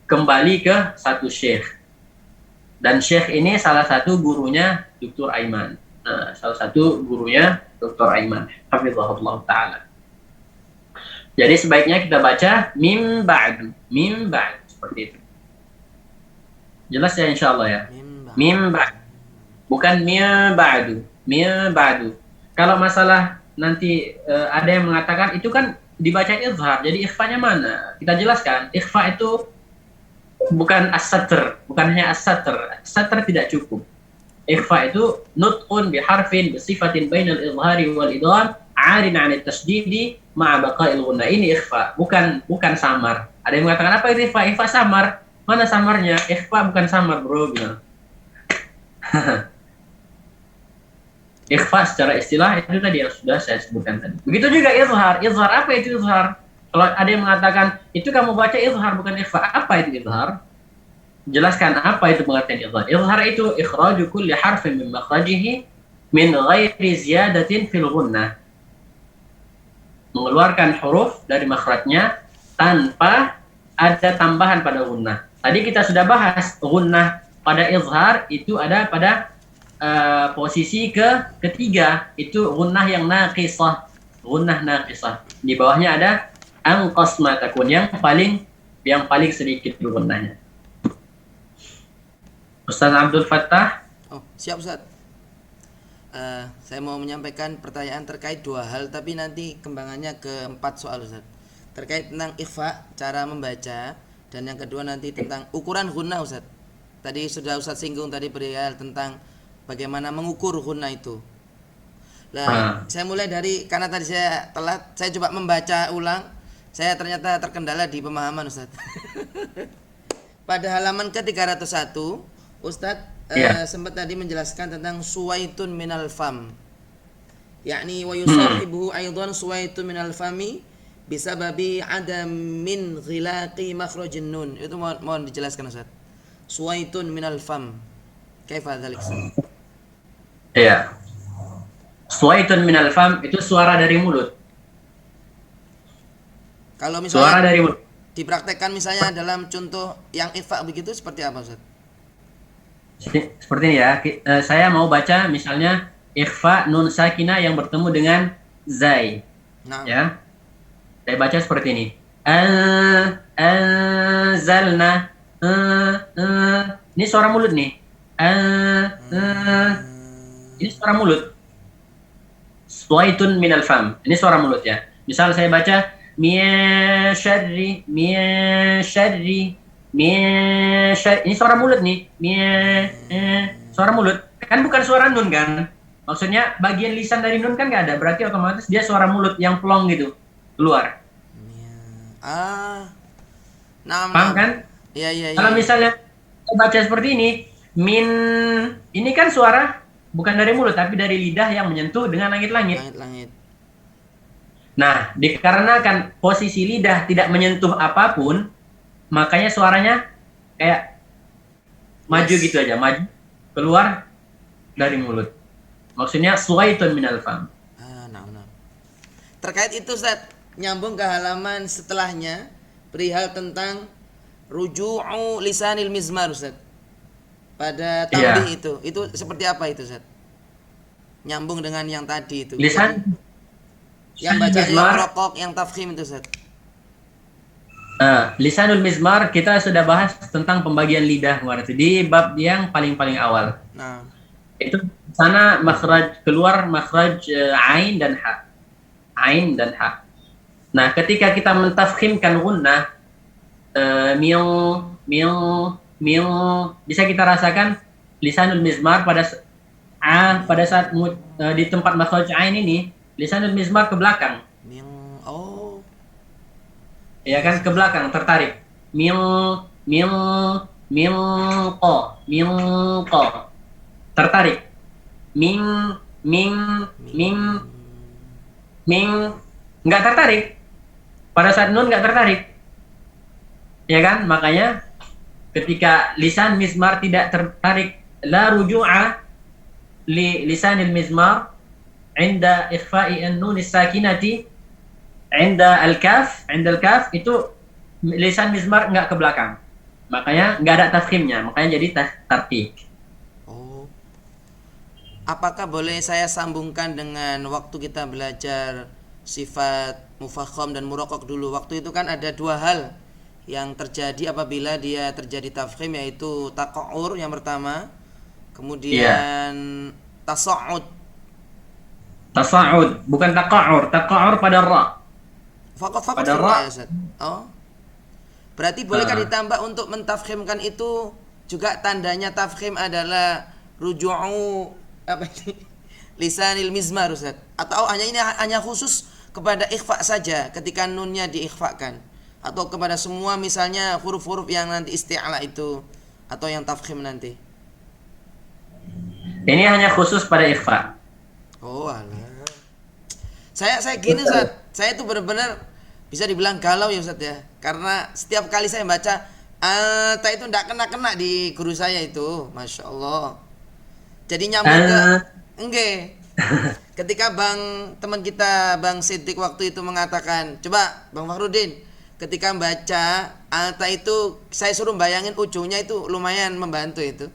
kembali ke satu syekh. Dan syekh ini salah satu gurunya Dr. Aiman. Nah, salah satu gurunya Dr. Aiman, hafizahullah ta'ala. Jadi sebaiknya kita baca mim ba'du, seperti itu. Jelas ya insyaallah ya. Mim ba'du. Bukan mim ba'du. Kalau masalah nanti ada yang mengatakan itu kan dibaca izhar, jadi ikhfanya mana? Kita jelaskan, ikhfa itu bukan as-satr, bukan hanya as-satr. As-satr tidak cukup. Ikhfa itu nutqun biharfin bisifatin bainal izhari wal idgham 'arin 'an at-tashdidi ma'a baqa'il ghunna. Ini ikhfa, bukan samar. Ada yang mengatakan apa itu ikhfa? Ikhfa samar. Mana samarnya? Ikhfa bukan samar, bro. Ikhfa secara istilah itu tadi yang sudah saya sebutkan tadi. Begitu juga izhar. Izhar apa itu izhar? Kalau ada yang mengatakan itu kamu baca izhar bukan ikhfa, apa itu izhar? Jelaskan apa itu pengertian izhar. Izhar itu ikhraju kulli harfin min makhrajihi min ghairi ziyadatin fil ghunnah. Mengeluarkan huruf dari makhrajnya tanpa ada tambahan pada ghunnah. Tadi kita sudah bahas ghunnah pada izhar itu ada pada posisi ketiga, itu ghunnah yang naqisah. Di bawahnya ada anqas ma takun, yang paling sedikit ghunnahnya. Ustaz Abdul Fattah. Oh, siap Ustaz. Saya mau menyampaikan pertanyaan terkait dua hal, tapi nanti kembangannya ke 4 soal Ustaz. Terkait tentang ikhfa, cara membaca, dan yang kedua nanti tentang ukuran ghunnah Ustaz. Tadi sudah Ustaz singgung tadi perihal tentang bagaimana mengukur ghunnah itu. Saya mulai dari, karena tadi saya telat, saya coba membaca ulang. Saya ternyata terkendala di pemahaman Ustaz. Pada halaman ke-301 Ustaz sempat tadi menjelaskan tentang suwaitun minal fam, yakni wa yusahibuhu aidan suwaitun minal fami bisababi adam min ghilaqi makhrajin nun. Itu mohon dijelaskan Ustaz. Suwaitun minal fam, kaifa dzalik? Iya. Suwaitun minal fam itu suara dari mulut. Kalau misalnya suara dari mulut dipraktekkan misalnya dalam contoh yang ikhfa begitu seperti apa Ustaz? Seperti ini ya. Saya mau baca misalnya ikhfa nun sakinah yang bertemu dengan zai. Nah. Ya. Saya baca seperti ini. Anzalna. Ini suara mulut nih. Ini suara mulut. Suwaitun minal fam. Ini suara mulut ya. Misal saya baca min syarri. Ini suara mulut nih. Suara mulut. Kan bukan suara nun kan? Maksudnya bagian lisan dari nun kan nggak ada. Berarti otomatis dia suara mulut yang plong gitu keluar. Paham kan? Iya. Kalau misalnya baca seperti ini, min, ini kan suara bukan dari mulut tapi dari lidah yang menyentuh dengan langit-langit. Nah, dikarenakan posisi lidah tidak menyentuh apapun, makanya suaranya kayak maju gitu aja, maju keluar dari mulut. Maksudnya suwaitun minal fam. Terkait itu Ustaz, nyambung ke halaman setelahnya perihal tentang ruju'u lisanil mizmar Ustaz. Pada tambih itu seperti apa itu Ustaz? Nyambung dengan yang tadi itu. Lisan yang bacanya yang rokok, yang tafkhim itu Ustaz. Lisanul mizmar kita sudah bahas tentang pembagian lidah kemarin itu di bab yang paling awal. Nah, Itu sana keluar makhraj ain dan ha. Ain dan ha. Nah, ketika kita mentafkhimkan gunnah miung bisa kita rasakan lisanul mizmar pada saat di tempat makhraj ain ini lisanul mizmar ke belakang. oh, Ya kan, ke belakang tertarik. Miung ko tertarik. Ming nggak tertarik. Pada saat nun nggak tertarik. Ya kan, makanya ketika lisan mizmar tidak tertarik, la ruju'a li lisanil mizmar inda ikhfa'i an-nun as-sakinati inda al-kaf itu lisan mizmar nggak ke belakang. Makanya nggak ada tafkhimnya, makanya jadi tarqiq. oh. Apakah boleh saya sambungkan dengan waktu kita belajar sifat mufakham dan muraqqaq dulu? Waktu itu kan ada dua hal yang terjadi apabila dia terjadi tafkhim, yaitu taqa'ur yang pertama, kemudian tasa'ud. Tasa'ud, bukan taqa'ur. Taqa'ur pada ra. Fakat Pada ra. ya Ustaz. Oh. Berarti bolehkah ditambah untuk mentafkhimkan itu juga tandanya tafkhim adalah ruju'u apa ini? Lisanil mizmar Ustaz. Atau hanya khusus kepada ikhfa saja ketika nunnya diikhfakan, atau kepada semua misalnya huruf-huruf yang nanti isti'la itu atau yang tafkhim nanti? Ini hanya khusus pada ikhfa. Oh alah. Saya gini Ustaz. Saya itu benar-benar bisa dibilang galau ya Ustaz ya. Karena setiap kali saya baca ata itu enggak kena di guru saya itu. Masya Allah. Jadi nyambung ke enggak. Ketika teman kita Bang Siddiq waktu itu mengatakan, coba Bang Fakhrudin, ketika baca ata itu saya suruh bayangin ujungnya itu lumayan membantu itu.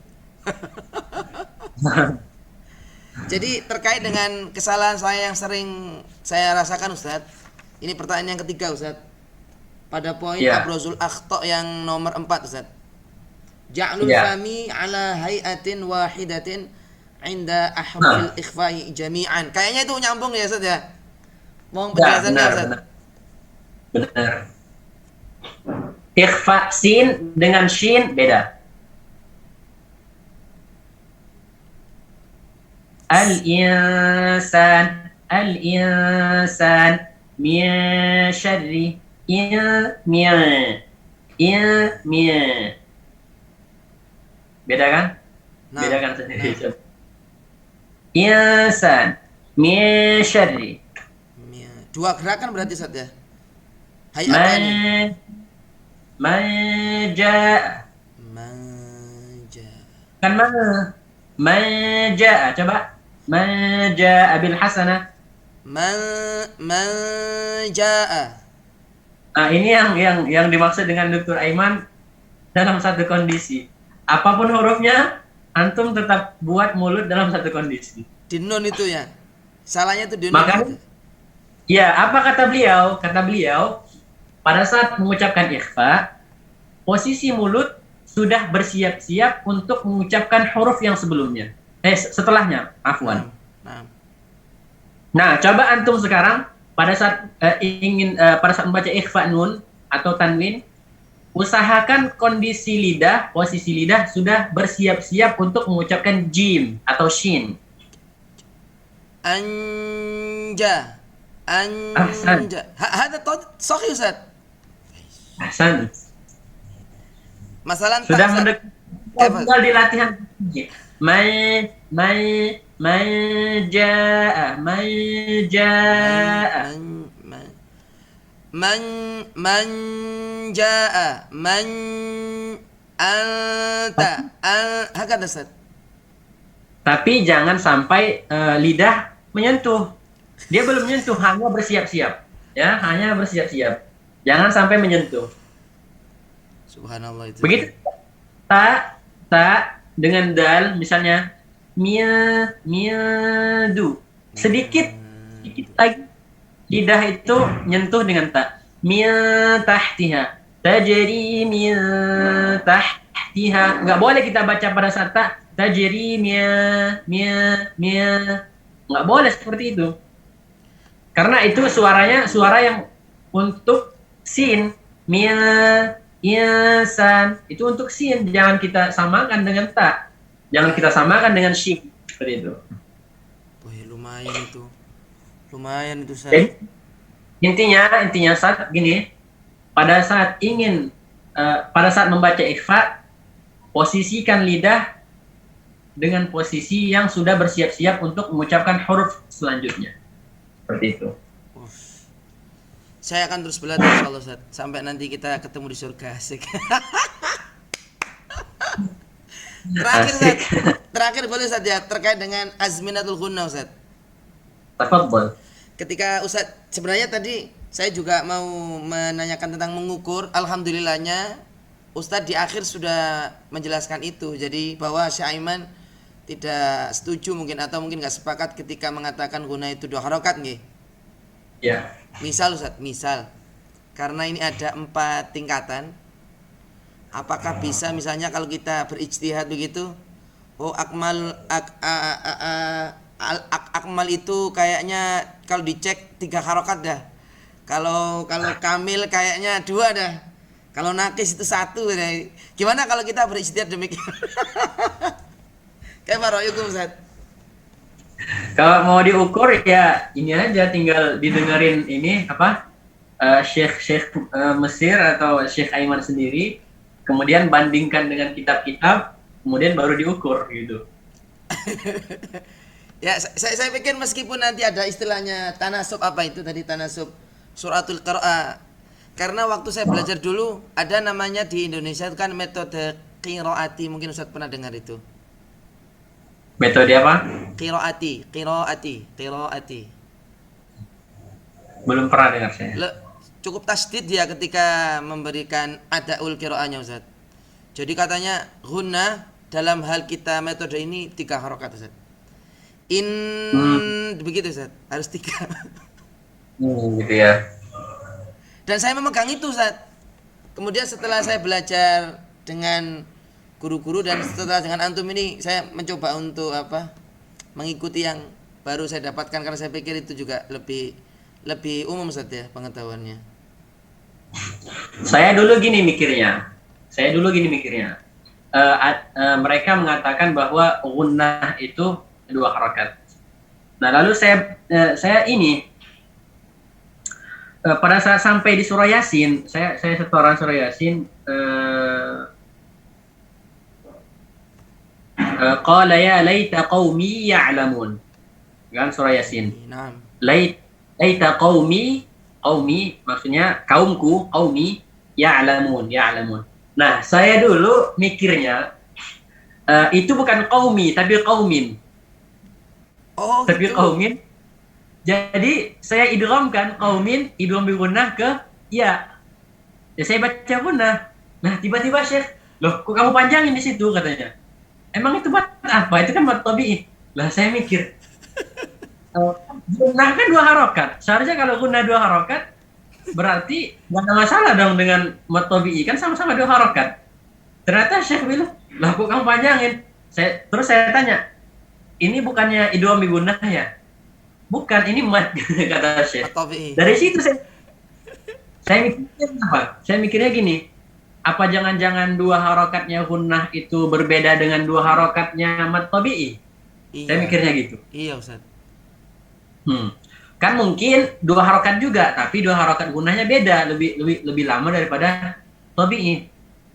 Jadi terkait dengan kesalahan saya yang sering saya rasakan Ustaz, ini pertanyaan yang ketiga Ustaz, pada poin Abrazul Akhta yang nomor 4 Ustaz. Ja'lul fami ala hay'atin wahidatin inda ahwil ikhfa'i jami'an. Kayaknya itu nyambung ya Ustaz ya. Mohon penjelasannya Ustaz. Benar. Ikhfa sin dengan shin beda. Al-insan min syarri beda kan? Beda kan sendiri. Insan min syarri. Dua gerakan berarti Ustaz ya. Hayatnya. Maja. Kan maja. Coba. Maja bil hasanah. Maja'a. Ini yang dimaksud dengan Dr. Aiman dalam satu kondisi. Apapun hurufnya, antum tetap buat mulut dalam satu kondisi. Di nun itu ya. Salahnya itu di nun. Makanya, ya, apa kata beliau? Kata beliau, pada saat mengucapkan ikhfa, posisi mulut sudah bersiap-siap untuk mengucapkan huruf yang sebelumnya. Setelahnya, afwan. Nah, coba antum sekarang pada saat pada saat membaca ikhfa nun atau tanwin, usahakan posisi lidah sudah bersiap-siap untuk mengucapkan jim atau shin. Anja. Hada sahih Ustaz. Ahsan. Masalah sudah tinggal di latihan. Ja'a man ja'a man anta hakada Ustaz. Tapi jangan sampai lidah menyentuh. Dia belum menyentuh, hanya bersiap-siap. Ya, hanya bersiap-siap. Jangan sampai menyentuh. Subhanallah itu. Begitu. Ta dengan dal misalnya miadu. Sedikit lagi lidah itu nyentuh dengan ta. Tahtiha. tajri min tahtiha. Nggak boleh kita baca pada saat ta, tajri nggak boleh seperti itu. Karena itu suaranya suara yang untuk sin, insan itu untuk sin, jangan kita samakan dengan ta, jangan kita samakan dengan shin seperti itu. Wih, lumayan itu Ustaz. Jadi, intinya saat gini, pada saat membaca ikhfa, posisikan lidah dengan posisi yang sudah bersiap-siap untuk mengucapkan huruf selanjutnya. Seperti itu. Saya akan terus belajar insyaallah Ustaz, sampai nanti kita ketemu di surga. Asik. Terakhir Ustaz. Terakhir boleh Ustaz ya, terkait dengan azminatul ghunna Ustaz. Tafadhol. Ketika Ustaz, sebenarnya tadi saya juga mau menanyakan tentang mengukur. Alhamdulillahnya Ustaz di akhir sudah menjelaskan itu. Jadi bahwa Syekh Aiman tidak setuju mungkin atau mungkin nggak sepakat ketika mengatakan ghunna itu 2 harokat nggih. Ya. Misal Ustaz, karena ini ada 4 tingkatan, apakah bisa misalnya kalau kita berijtihad begitu, akmal itu kayaknya kalau dicek 3 harokat dah, kalau kamil kayaknya 2 dah, kalau nakis itu 1 dah. Gimana kalau kita berijtihad demikian? Kayak Baroyukum Ustaz. Kalau mau diukur ya ini aja, tinggal didengerin ini Syekh Mesir atau Syekh Aiman sendiri, kemudian bandingkan dengan kitab-kitab, kemudian baru diukur gitu. Ya, saya pikir meskipun nanti ada istilahnya tanasub, apa itu tadi tanasub suratul qiraah. Karena waktu saya belajar dulu ada namanya di Indonesia itu kan metode qiraati, mungkin Ustaz pernah dengar itu. Metode apa? Qiraati. Belum pernah dengar saya. Cukup tasdid dia ketika memberikan adaul qiraahnya Ustaz. Jadi katanya ghunna dalam hal kita metode ini 3 harokat Ustaz. Begitu Ustaz, harus 3. Gitu ya. Dan saya memegang itu Ustaz. Kemudian setelah saya belajar dengan guru-guru dan setelah dengan antum ini saya mencoba untuk mengikuti yang baru saya dapatkan, karena saya pikir itu juga lebih umum Ustaz ya pengetahuannya. Saya dulu gini mikirnya. Mereka mengatakan bahwa ghunnah itu 2 harokat. Nah lalu saya ini pada saat sampai di surah Yasin, saya setoran surah Yasin, qala ya laita qaumi ya'lamun, kan surah Yasin. Naam. Laita qaumi maksudnya kaumku, qaumi ya'lamun. Nah, saya dulu mikirnya itu bukan qaumi tapi qaumin. Oh, tapi gitu. qaumin. Jadi saya idghamkan qaumin, idgham bi gunnah ke ya. Ya saya baca gunnah. Nah, tiba-tiba Syekh, "Loh, kok kamu panjangin di situ?" katanya. Emang itu buat apa? Itu kan buat tabi'i. Lah saya mikir, gunnah kan 2 harokat. Seharusnya kalau gunnah 2 harokat, berarti nggak ada masalah dong dengan mat tabi'i, kan sama-sama 2 harokat. Ternyata Syekh bilang, lah kok kamu panjangin? Terus saya tanya, ini bukannya idgham bi gunnah ya? Bukan, ini mat kata Syekh. Dari situ saya mikirnya gini, apa jangan-jangan 2 harokatnya gunnah itu berbeda dengan 2 harokatnya mat tabi'i? Iya. Saya mikirnya gitu. Iya Ustaz. Kan mungkin 2 harokat juga, tapi 2 harokat gunnahnya beda, lebih lama daripada tabi'i.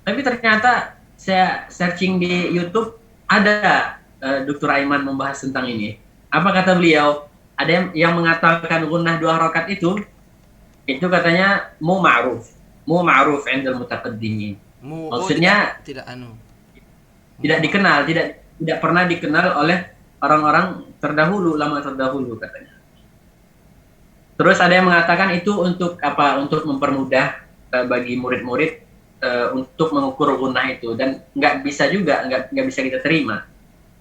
Tapi ternyata saya searching di YouTube ada Dr. Aiman membahas tentang ini. Apa kata beliau? Ada yang mengatakan gunnah 2 harokat itu katanya mu ma'ruf 'indal mutaqaddimin. Maksudnya tidak dikenal, tidak pernah dikenal oleh orang-orang terdahulu, lama terdahulu katanya. Terus ada yang mengatakan itu untuk apa? Untuk mempermudah bagi murid-murid untuk mengukur gunnah itu, dan nggak bisa kita terima.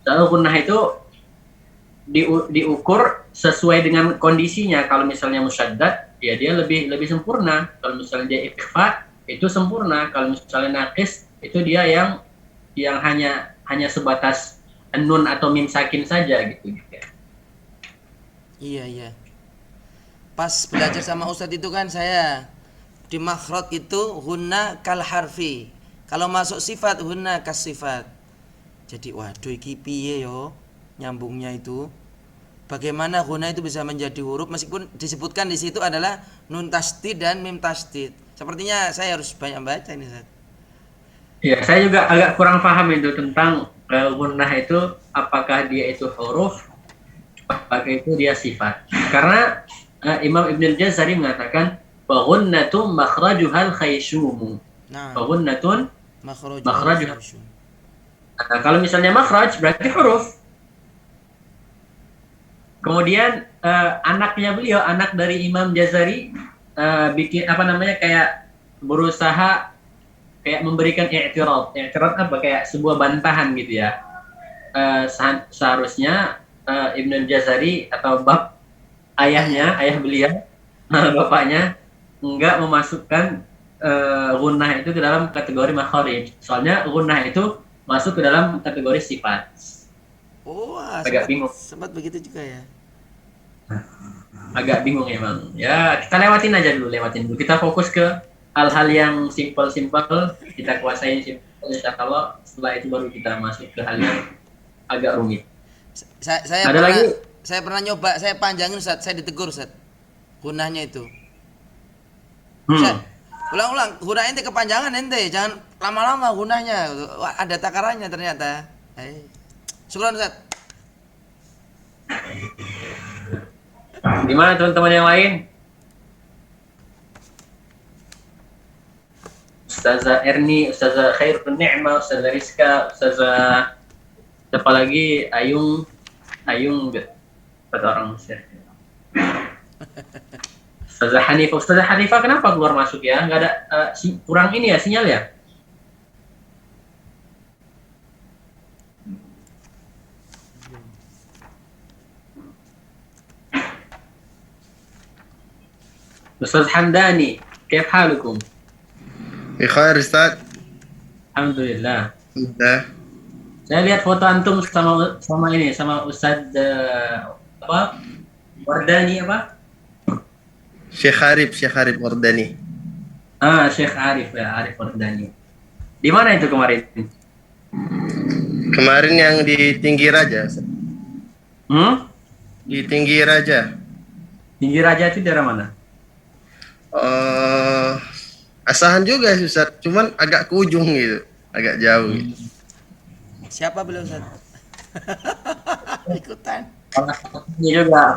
Soalnya gunnah itu diukur sesuai dengan kondisinya. Kalau misalnya musyaddad, ya dia lebih sempurna. Kalau misalnya dia ikhfa, itu sempurna. Kalau misalnya naqis itu dia yang hanya sebatas nun atau mim sakin saja gitu. Iya, iya. Pas belajar sama Ustadz itu kan saya di makhraj itu hunna kal harfi. Kalau masuk sifat hunna kas sifat. Jadi waduh iki piye yo nyambungnya itu. Bagaimana hunna itu bisa menjadi huruf meskipun disebutkan di situ adalah nun tasdid dan mim tasdid. Sepertinya saya harus banyak baca ini, Ustaz. Ya, saya juga agak kurang paham itu tentang gunnah itu, apakah dia itu huruf, apakah itu dia sifat. Karena Imam Ibn al-Jazari mengatakan gunnatun makhrajuhal khayshum. Nah, Gunnatun makhraj. makhrajuhal. Kalau misalnya makhraj berarti huruf. Kemudian anaknya beliau, anak dari Imam Jazari bikin kayak berusaha kayak memberikan i'tirad. I'tirad apa? Kayak sebuah bantahan gitu ya. Seharusnya Ibnu Jazari atau ayah beliau, bapaknya enggak memasukkan gunnah itu ke dalam kategori makharij. Soalnya gunnah itu masuk ke dalam kategori sifat. Oh, agak bingung. Sempat begitu juga ya. Agak bingung emang. Ya, kita lewatin dulu. Kita fokus ke hal-hal yang simpel-simpel, kita kuasai simpel, insya Allah. Setelah itu baru kita masuk ke hal yang agak rumit. Saya pernah nyoba, saya panjangin Ustaz, saya ditegur Ustaz. Gunahnya itu. Ustaz, ulang-ulang, gunah ente kepanjangan ente, jangan lama-lama gunahnya. Wah, ada takarannya ternyata. Syukran Ustaz. Gimana teman-teman yang lain? Ustazah Erni, Ustazah Khairun Ni'mah, Ustazah Rizka, Ustazah siapa lagi? Ayung enggak? Kata orang Mesir. Ustazah Hanifah kenapa keluar masuk ya? Enggak ada kurang ini ya sinyal ya? Ustaz Hamdani, كيف حالكم؟ بخير أستاذ. Alhamdulillah. Sudah. Saya lihat foto antum sama Ustaz Wardani apa? Syekh Arif Wardani. Syekh Arif ya, Arif Wardani. Di mana itu kemarin? Kemarin yang di Tinggi Raja. Di Tinggi Raja. Tinggi Raja itu daerah mana? Asahan juga Ustaz, cuman agak ke ujung gitu, agak jauh gitu. Siapa beliau Ustaz? Ikutan. Ini juga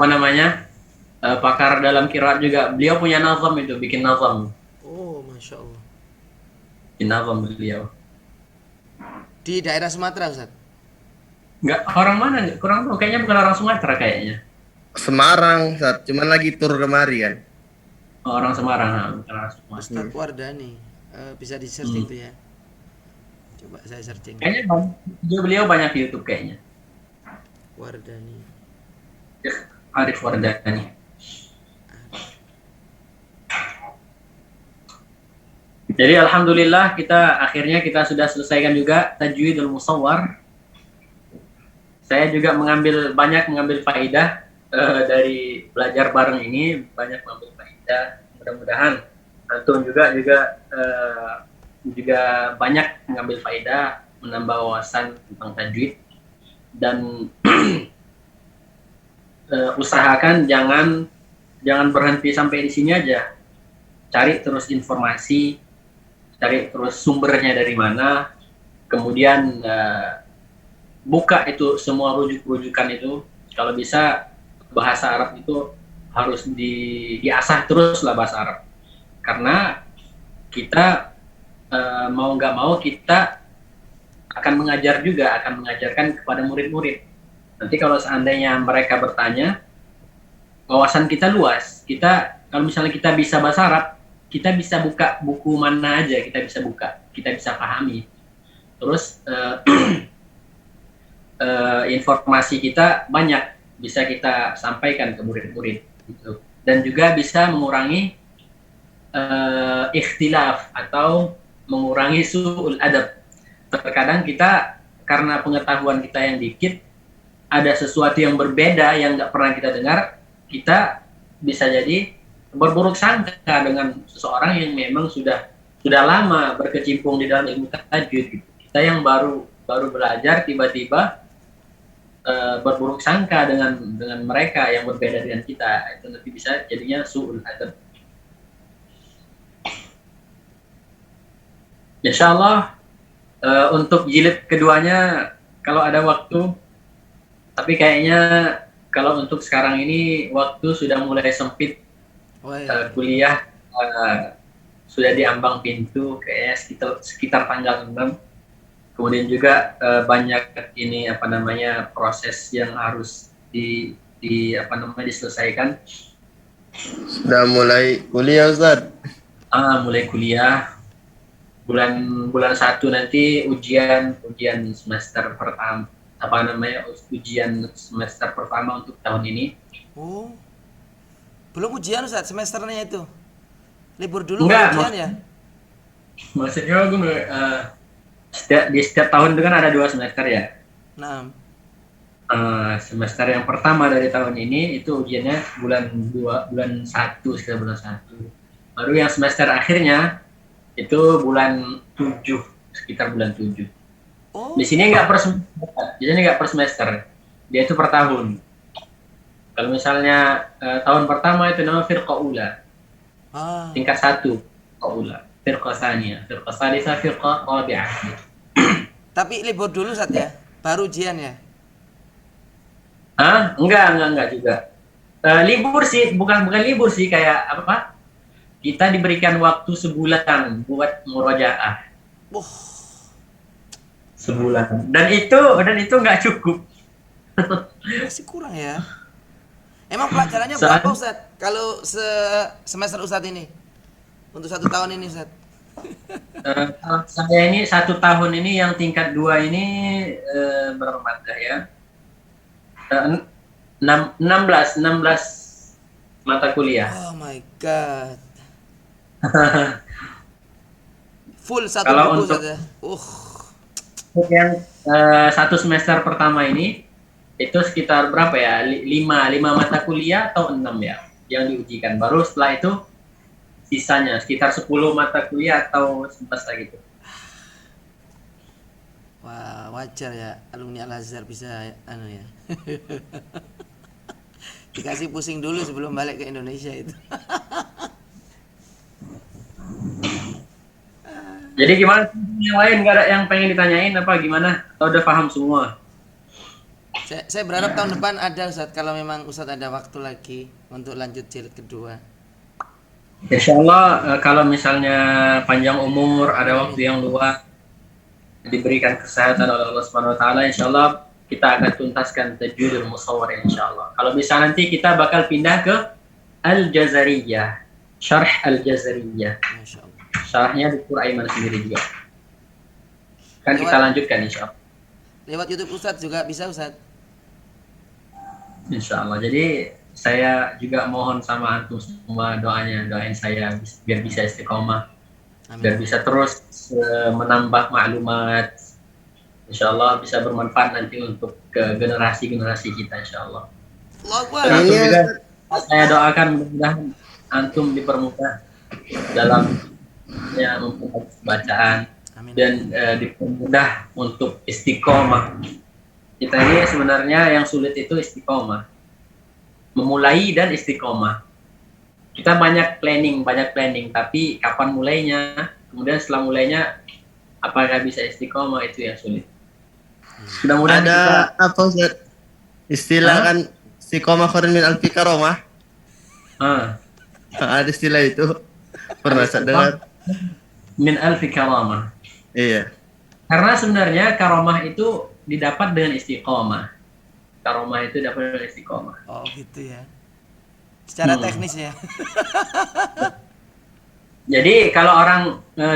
pakar dalam qiraat juga. Beliau punya nazam itu, bikin nazam. Oh, Masya Allah. Bikin nazam beliau. Di daerah Sumatera Ustaz? Enggak, orang mana? Kurang tahu, kayaknya bukan orang Sumatera kayaknya. Semarang Ustaz, cuman lagi tur kemari kan. Orang Semarang, bukan orang Sumatera. Ustaz Wardani. Bisa di search itu ya. Coba saya searching. Kayaknya beliau banyak di YouTube kayaknya. Wardani. Arif Wardani. Jadi alhamdulillah akhirnya kita sudah selesaikan juga Tajwidul Musawwar. Saya juga mengambil faidah dari belajar bareng ini, banyak mengambil faidah. Mudah-mudahan antum juga banyak mengambil faidah, menambah wawasan tentang tajwid, dan usahakan jangan berhenti sampai di sini aja. Cari terus informasi, cari terus sumbernya dari mana, kemudian buka itu semua rujukan itu. Kalau bisa bahasa Arab itu harus diasah terus lah bahasa Arab, karena kita mau nggak mau kita akan mengajarkan kepada murid-murid. Nanti kalau seandainya mereka bertanya, wawasan kita luas. Kalau misalnya kita bisa bahasa Arab, kita bisa buka buku mana aja, kita bisa pahami. Terus informasi kita banyak, bisa kita sampaikan ke murid-murid gitu. Dan juga bisa mengurangi ikhtilaf atau mengurangi su'ul adab. Terkadang kita karena pengetahuan kita yang dikit, ada sesuatu yang berbeda yang nggak pernah kita dengar, kita bisa jadi berburuk sangka dengan seseorang yang memang sudah lama berkecimpung di dalam ilmu tajwid gitu. Kita yang baru belajar tiba-tiba berburuk sangka dengan mereka yang berbeda dengan kita, itu nanti bisa jadinya su'ul adab. Insyaallah untuk jilid keduanya kalau ada waktu, tapi kayaknya kalau untuk sekarang ini waktu sudah mulai sempit. Kuliah sudah diambang pintu kayaknya sekitar tanggal 6. Kemudian juga banyak ini proses yang harus diselesaikan. Sudah mulai kuliah Ustaz. Mulai kuliah. Bulan 1 nanti ujian semester pertama ujian semester pertama untuk tahun ini. Oh. Belum ujian Ustaz semesternya itu. Libur dulu Enggak, ujian ya? Maksudnya di setiap tahun itu kan ada 2 semester ya. Nah. Semester yang pertama dari tahun ini itu ujiannya bulan 1 sekitar bulan 1. Baru yang semester akhirnya itu bulan 7 sekitar bulan 7. Oh. Di sini nggak per semester, dia itu per tahun. Kalau misalnya tahun pertama itu nama firqah ula, tingkat 1 ula, firqah tsaniyah, firqah tsalitsah, firqah rabi'ah. Tapi libur dulu Ustaz ya, baru ujian ya? Enggak juga. Libur sih, bukan libur sih, kayak apa? Kita diberikan waktu sebulan buat murojaah. Sebulan. Dan itu nggak cukup. Masih kurang ya. Emang pelajarannya berapa Ustaz? Kalau semester Ustaz ini? Untuk 1 tahun ini Ustaz? Saya ini 1 tahun ini yang tingkat 2 ini berapa mata ya? 16 mata kuliah. Oh my god. Full 1 kalau buku untuk saja. Yang 1 semester pertama ini itu sekitar berapa ya? 5 mata kuliah atau 6 ya yang diujikan. Baru setelah itu sisanya sekitar 10 mata kuliah atau 11 gitu. Wah, wajar ya alumni Al-Azhar bisa ya. Dikasih pusing dulu sebelum balik ke Indonesia itu. Jadi gimana yang lain, nggak ada yang pengen ditanyain apa gimana? Atau udah paham semua? Saya berharap tahun depan ada Ustaz, kalau memang Ustaz ada waktu lagi untuk lanjut jilid kedua. Insyaallah kalau misalnya panjang umur, ada waktu yang luang, diberikan kesehatan oleh Allah Subhanahu wa taala, insyaallah kita akan tuntaskan Tajwidul Musawwar insyaallah. Kalau bisa nanti kita bakal pindah ke Al-Jazariyah, Syarh Al-Jazariyah. Masyaallah. Syarahnya Dr. Aiman sendiri juga. Kan kita lanjutkan insyaallah. Lewat YouTube Ustaz juga bisa Ustaz. Insyaallah. Jadi saya juga mohon sama antum semua doain saya biar bisa istiqomah. Amin. Biar bisa terus menambah maklumat. Insyaallah bisa bermanfaat nanti untuk ke generasi kita insyaallah. Antum juga saya doakan mudah-mudahan antum dipermudah dalam memperbaiki bacaan. Amin. Dan dipermudah untuk istiqomah. Kita ini sebenarnya yang sulit itu istiqomah. Memulai dan istiqomah. Kita banyak planning, tapi kapan mulainya? Kemudian setelah mulainya apakah bisa istiqomah, itu yang sulit. Mudah-mudahan ada kita, apa Ustaz? Istilah kan istiqomah khairun min alfi karamah. Ada istilah itu. Pernah saya dengar. Min alfi karamah. Iya. Karena sebenarnya karamah itu didapat dengan istiqomah. Karamah itu dapat dengan istiqomah. Oh gitu ya. Secara teknis ya. Jadi kalau orang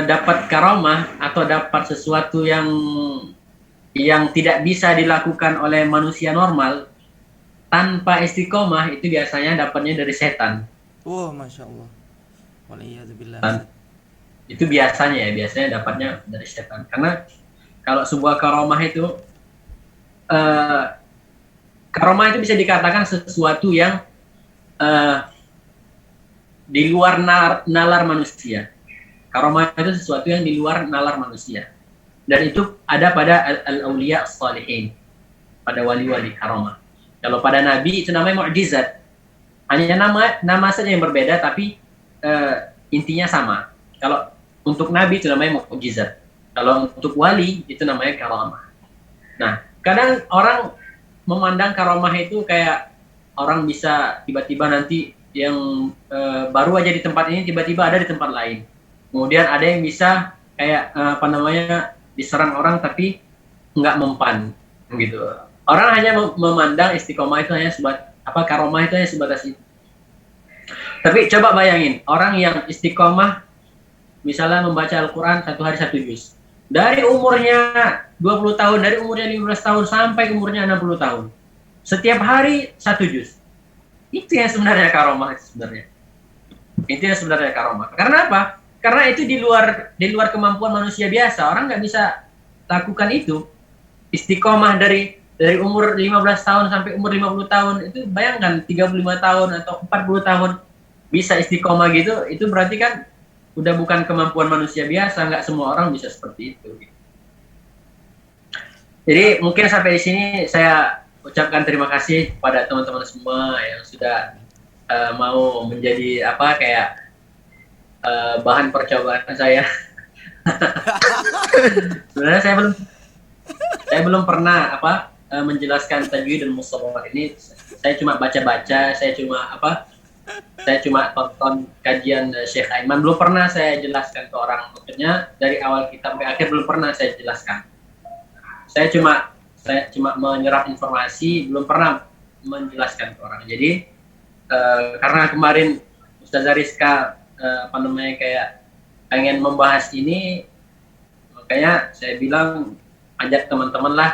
dapat karamah atau dapat sesuatu yang tidak bisa dilakukan oleh manusia normal tanpa istiqomah, itu biasanya dapatnya dari setan. Masya Allah. Waliyadzubillah. Dan itu biasanya dapatnya dari setan. Karena kalau sebuah eh, karomah itu bisa dikatakan sesuatu yang di luar nalar manusia. Karomah itu sesuatu yang di luar nalar manusia. Dan itu ada pada al-awliya as-salihin, pada wali-wali karomah. Kalau pada nabi itu namanya mukjizat. Hanya nama saja yang berbeda, tapi intinya sama. Kalau untuk nabi itu namanya mukjizat. Kalau untuk wali itu namanya karomah. Nah, kadang orang memandang karomah itu kayak orang bisa tiba-tiba nanti yang baru aja di tempat ini tiba-tiba ada di tempat lain. Kemudian ada yang bisa kayak diserang orang tapi nggak mempan gitu. Orang hanya memandang istiqomah itu hanya karomah itu hanya sebatas itu. Tapi coba bayangin orang yang istiqomah misalnya membaca Al-Quran satu hari 1 juz. Dari umurnya 20 tahun, dari umurnya 15 tahun sampai umurnya 60 tahun. Setiap hari 1 juz. Itu yang sebenarnya karomah sebenarnya. Itu yang sebenarnya karomah. Karena apa? Karena itu di luar kemampuan manusia biasa. Orang nggak bisa lakukan itu. Istiqomah dari umur 15 tahun sampai umur 50 tahun. Itu bayangkan 35 tahun atau 40 tahun bisa istiqomah gitu. Itu berarti kan udah bukan kemampuan manusia biasa. Nggak semua orang bisa seperti itu. Jadi mungkin sampai di sini saya ucapkan terima kasih kepada teman-teman semua yang sudah mau menjadi bahan percobaan saya. Sebenarnya saya belum pernah menjelaskan tajwid dan mustalah ini. Saya cuma baca-baca, saya cuma tonton kajian Syekh Aiman, belum pernah saya jelaskan ke orang. Maksudnya dari awal kitab sampai akhir belum pernah saya jelaskan. Saya cuma menyerap informasi, belum pernah menjelaskan ke orang. Jadi karena kemarin Ustazah Rizka kayak pengen membahas ini, makanya saya bilang ajak teman-teman lah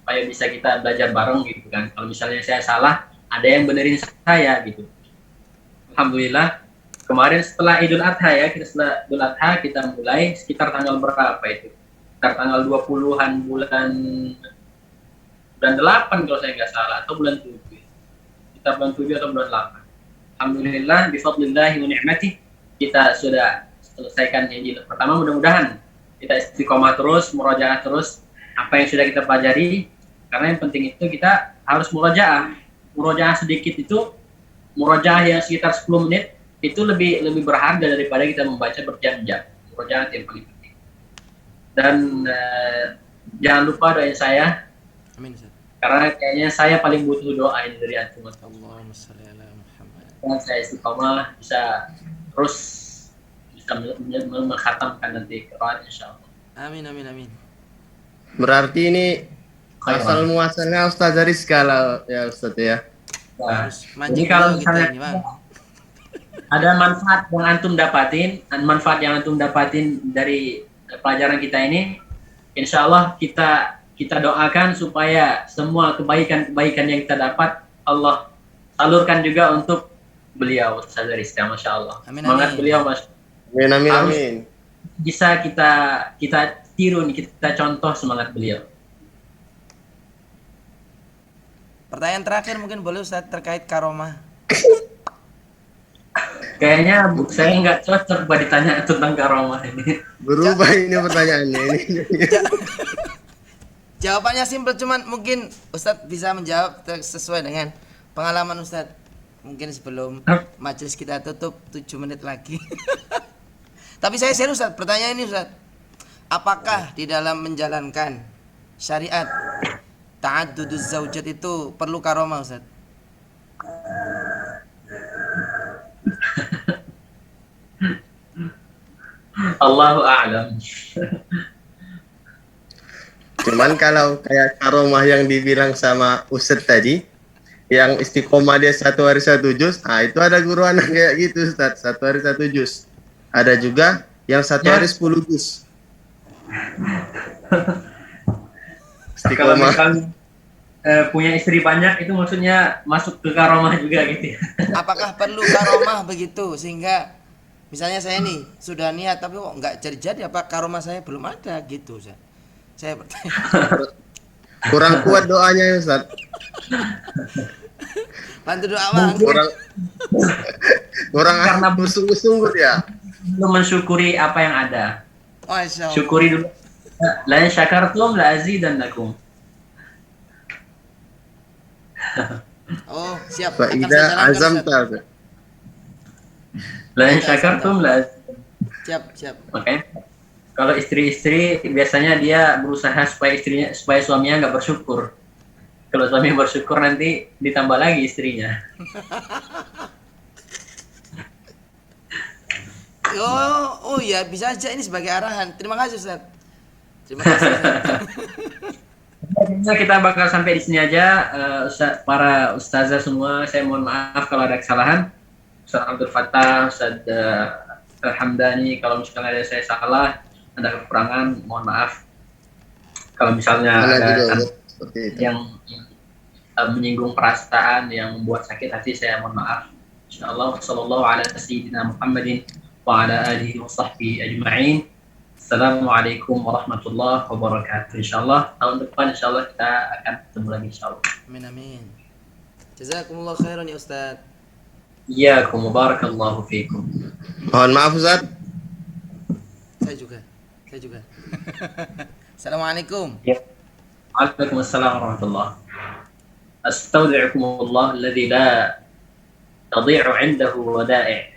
supaya bisa kita belajar bareng gitu kan. Kalau misalnya saya salah, ada yang benerin saya gitu. Alhamdulillah kemarin setelah Idul Adha kita mulai sekitar tanggal berapa itu? Sekitar tanggal 20-an bulan 8 kalau saya nggak salah, atau bulan 7. Kita bulan 7 atau bulan 8. Alhamdulillah bifadlillahi wa ni'matih kita sudah selesaikan yang jilid pertama. Mudah-mudahan kita istiqomah terus, murojaah terus apa yang sudah kita pelajari, karena yang penting itu kita harus murojaah sedikit. Itu murojaah yang sekitar 10 menit itu lebih berharga daripada kita membaca berjam-jam. Murojaah yang paling penting. Dan jangan lupa doain saya. Amin, Ustaz. Karena kayaknya saya paling butuh doa ini dari antum. Allahumma shalli ala Muhammad. Dan saya istiqomah bisa terus mengkhatamkan nanti Quran insyaallah. Amin. Berarti ini asal muasalnya Ustazah Rizka lah ya Ustaz ya. Nah, Mancing jadi kalau dulu kita misalnya ini, Bang. ada manfaat yang antum dapatin dari pelajaran kita ini, insya Allah kita doakan supaya semua kebaikan yang kita dapat Allah salurkan juga untuk beliau Ustazah Rizka, masya Allah. Amin, Semangat amin. beliau, mas. Amin. Bisa kita tiru nih, kita contoh semangat beliau. Pertanyaan terakhir mungkin boleh Ustaz terkait karomah. Kayaknya saya nggak cocok buat ditanya tentang karomah ini. Berubah ini pertanyaannya ini. Jawabannya simpel, cuman mungkin Ustadz bisa menjawab sesuai dengan pengalaman Ustadz. Mungkin sebelum majelis kita tutup 7 menit lagi. Tapi saya serius Ustadz, pertanyaan ini Ustadz. Apakah di dalam menjalankan syariat ta'adduduz zaujat itu perlu karomah Ustadz? Allahu a'lam. Cuman kalau kayak karomah yang dibilang sama Ustadz tadi, yang istiqomah dia 1 hari 1 juz, itu ada guru anak kayak gitu Ustadz, 1 hari 1 juz. Ada juga yang 1 hari 10 juz. Kalau Istiqomah. misalnya punya istri banyak, itu maksudnya masuk ke karomah juga gitu ya. Apakah perlu karomah begitu sehingga Misalnya saya nih sudah niat tapi kok nggak jadi-jadi, apa karomah saya belum ada gitu Ustaz. Saya bertanya. Kurang kuat doanya ya Ustaz. Bantu doa Bang. Kurang kurang Karena sungguh-sungguh dia. belum mensyukuri apa yang ada. Masya Allah. Syukuri dulu. La in syakartum la azidannakum. Oh, siap. Fa Akan idza saya jalankan, Ustaz. azamta. La in syakartum la Siap. Makanya kalau istri-istri biasanya dia berusaha supaya suaminya nggak bersyukur. Kalau suami bersyukur nanti ditambah lagi istrinya. Oh ya, bisa aja ini sebagai arahan. Terima kasih Ustaz. Terima kasih Ustaz. Nah, kita bakal sampai di sini aja, para ustazah semua. Saya mohon maaf kalau ada kesalahan. Ustaz Abdul Fattah, Ustaz Hamdani, kalau misalnya ada saya salah, ada kekurangan, mohon maaf. Kalau misalnya Mana ada juga seperti itu. yang menyinggung perasaan, yang membuat sakit hati, saya mohon maaf. Insyaallah, sallallahu ala sayyidina Muhammadin wa ala alihi wa sahbihi ajma'in. Assalamualaikum warahmatullahi wabarakatuh. Insyaallah tahun depan insyaallah kita akan ketemu lagi insyaallah. Amin. Jazakumullah khairan ya Ustaz. Iyyakum barakallahu fiikum. Mohon maaf Ustaz. Saya juga. Assalamualaikum. Waalaikumsalam warahmatullahi. Astaudi'ukumullah alladzi la tadhi'u 'indahu wada'i'.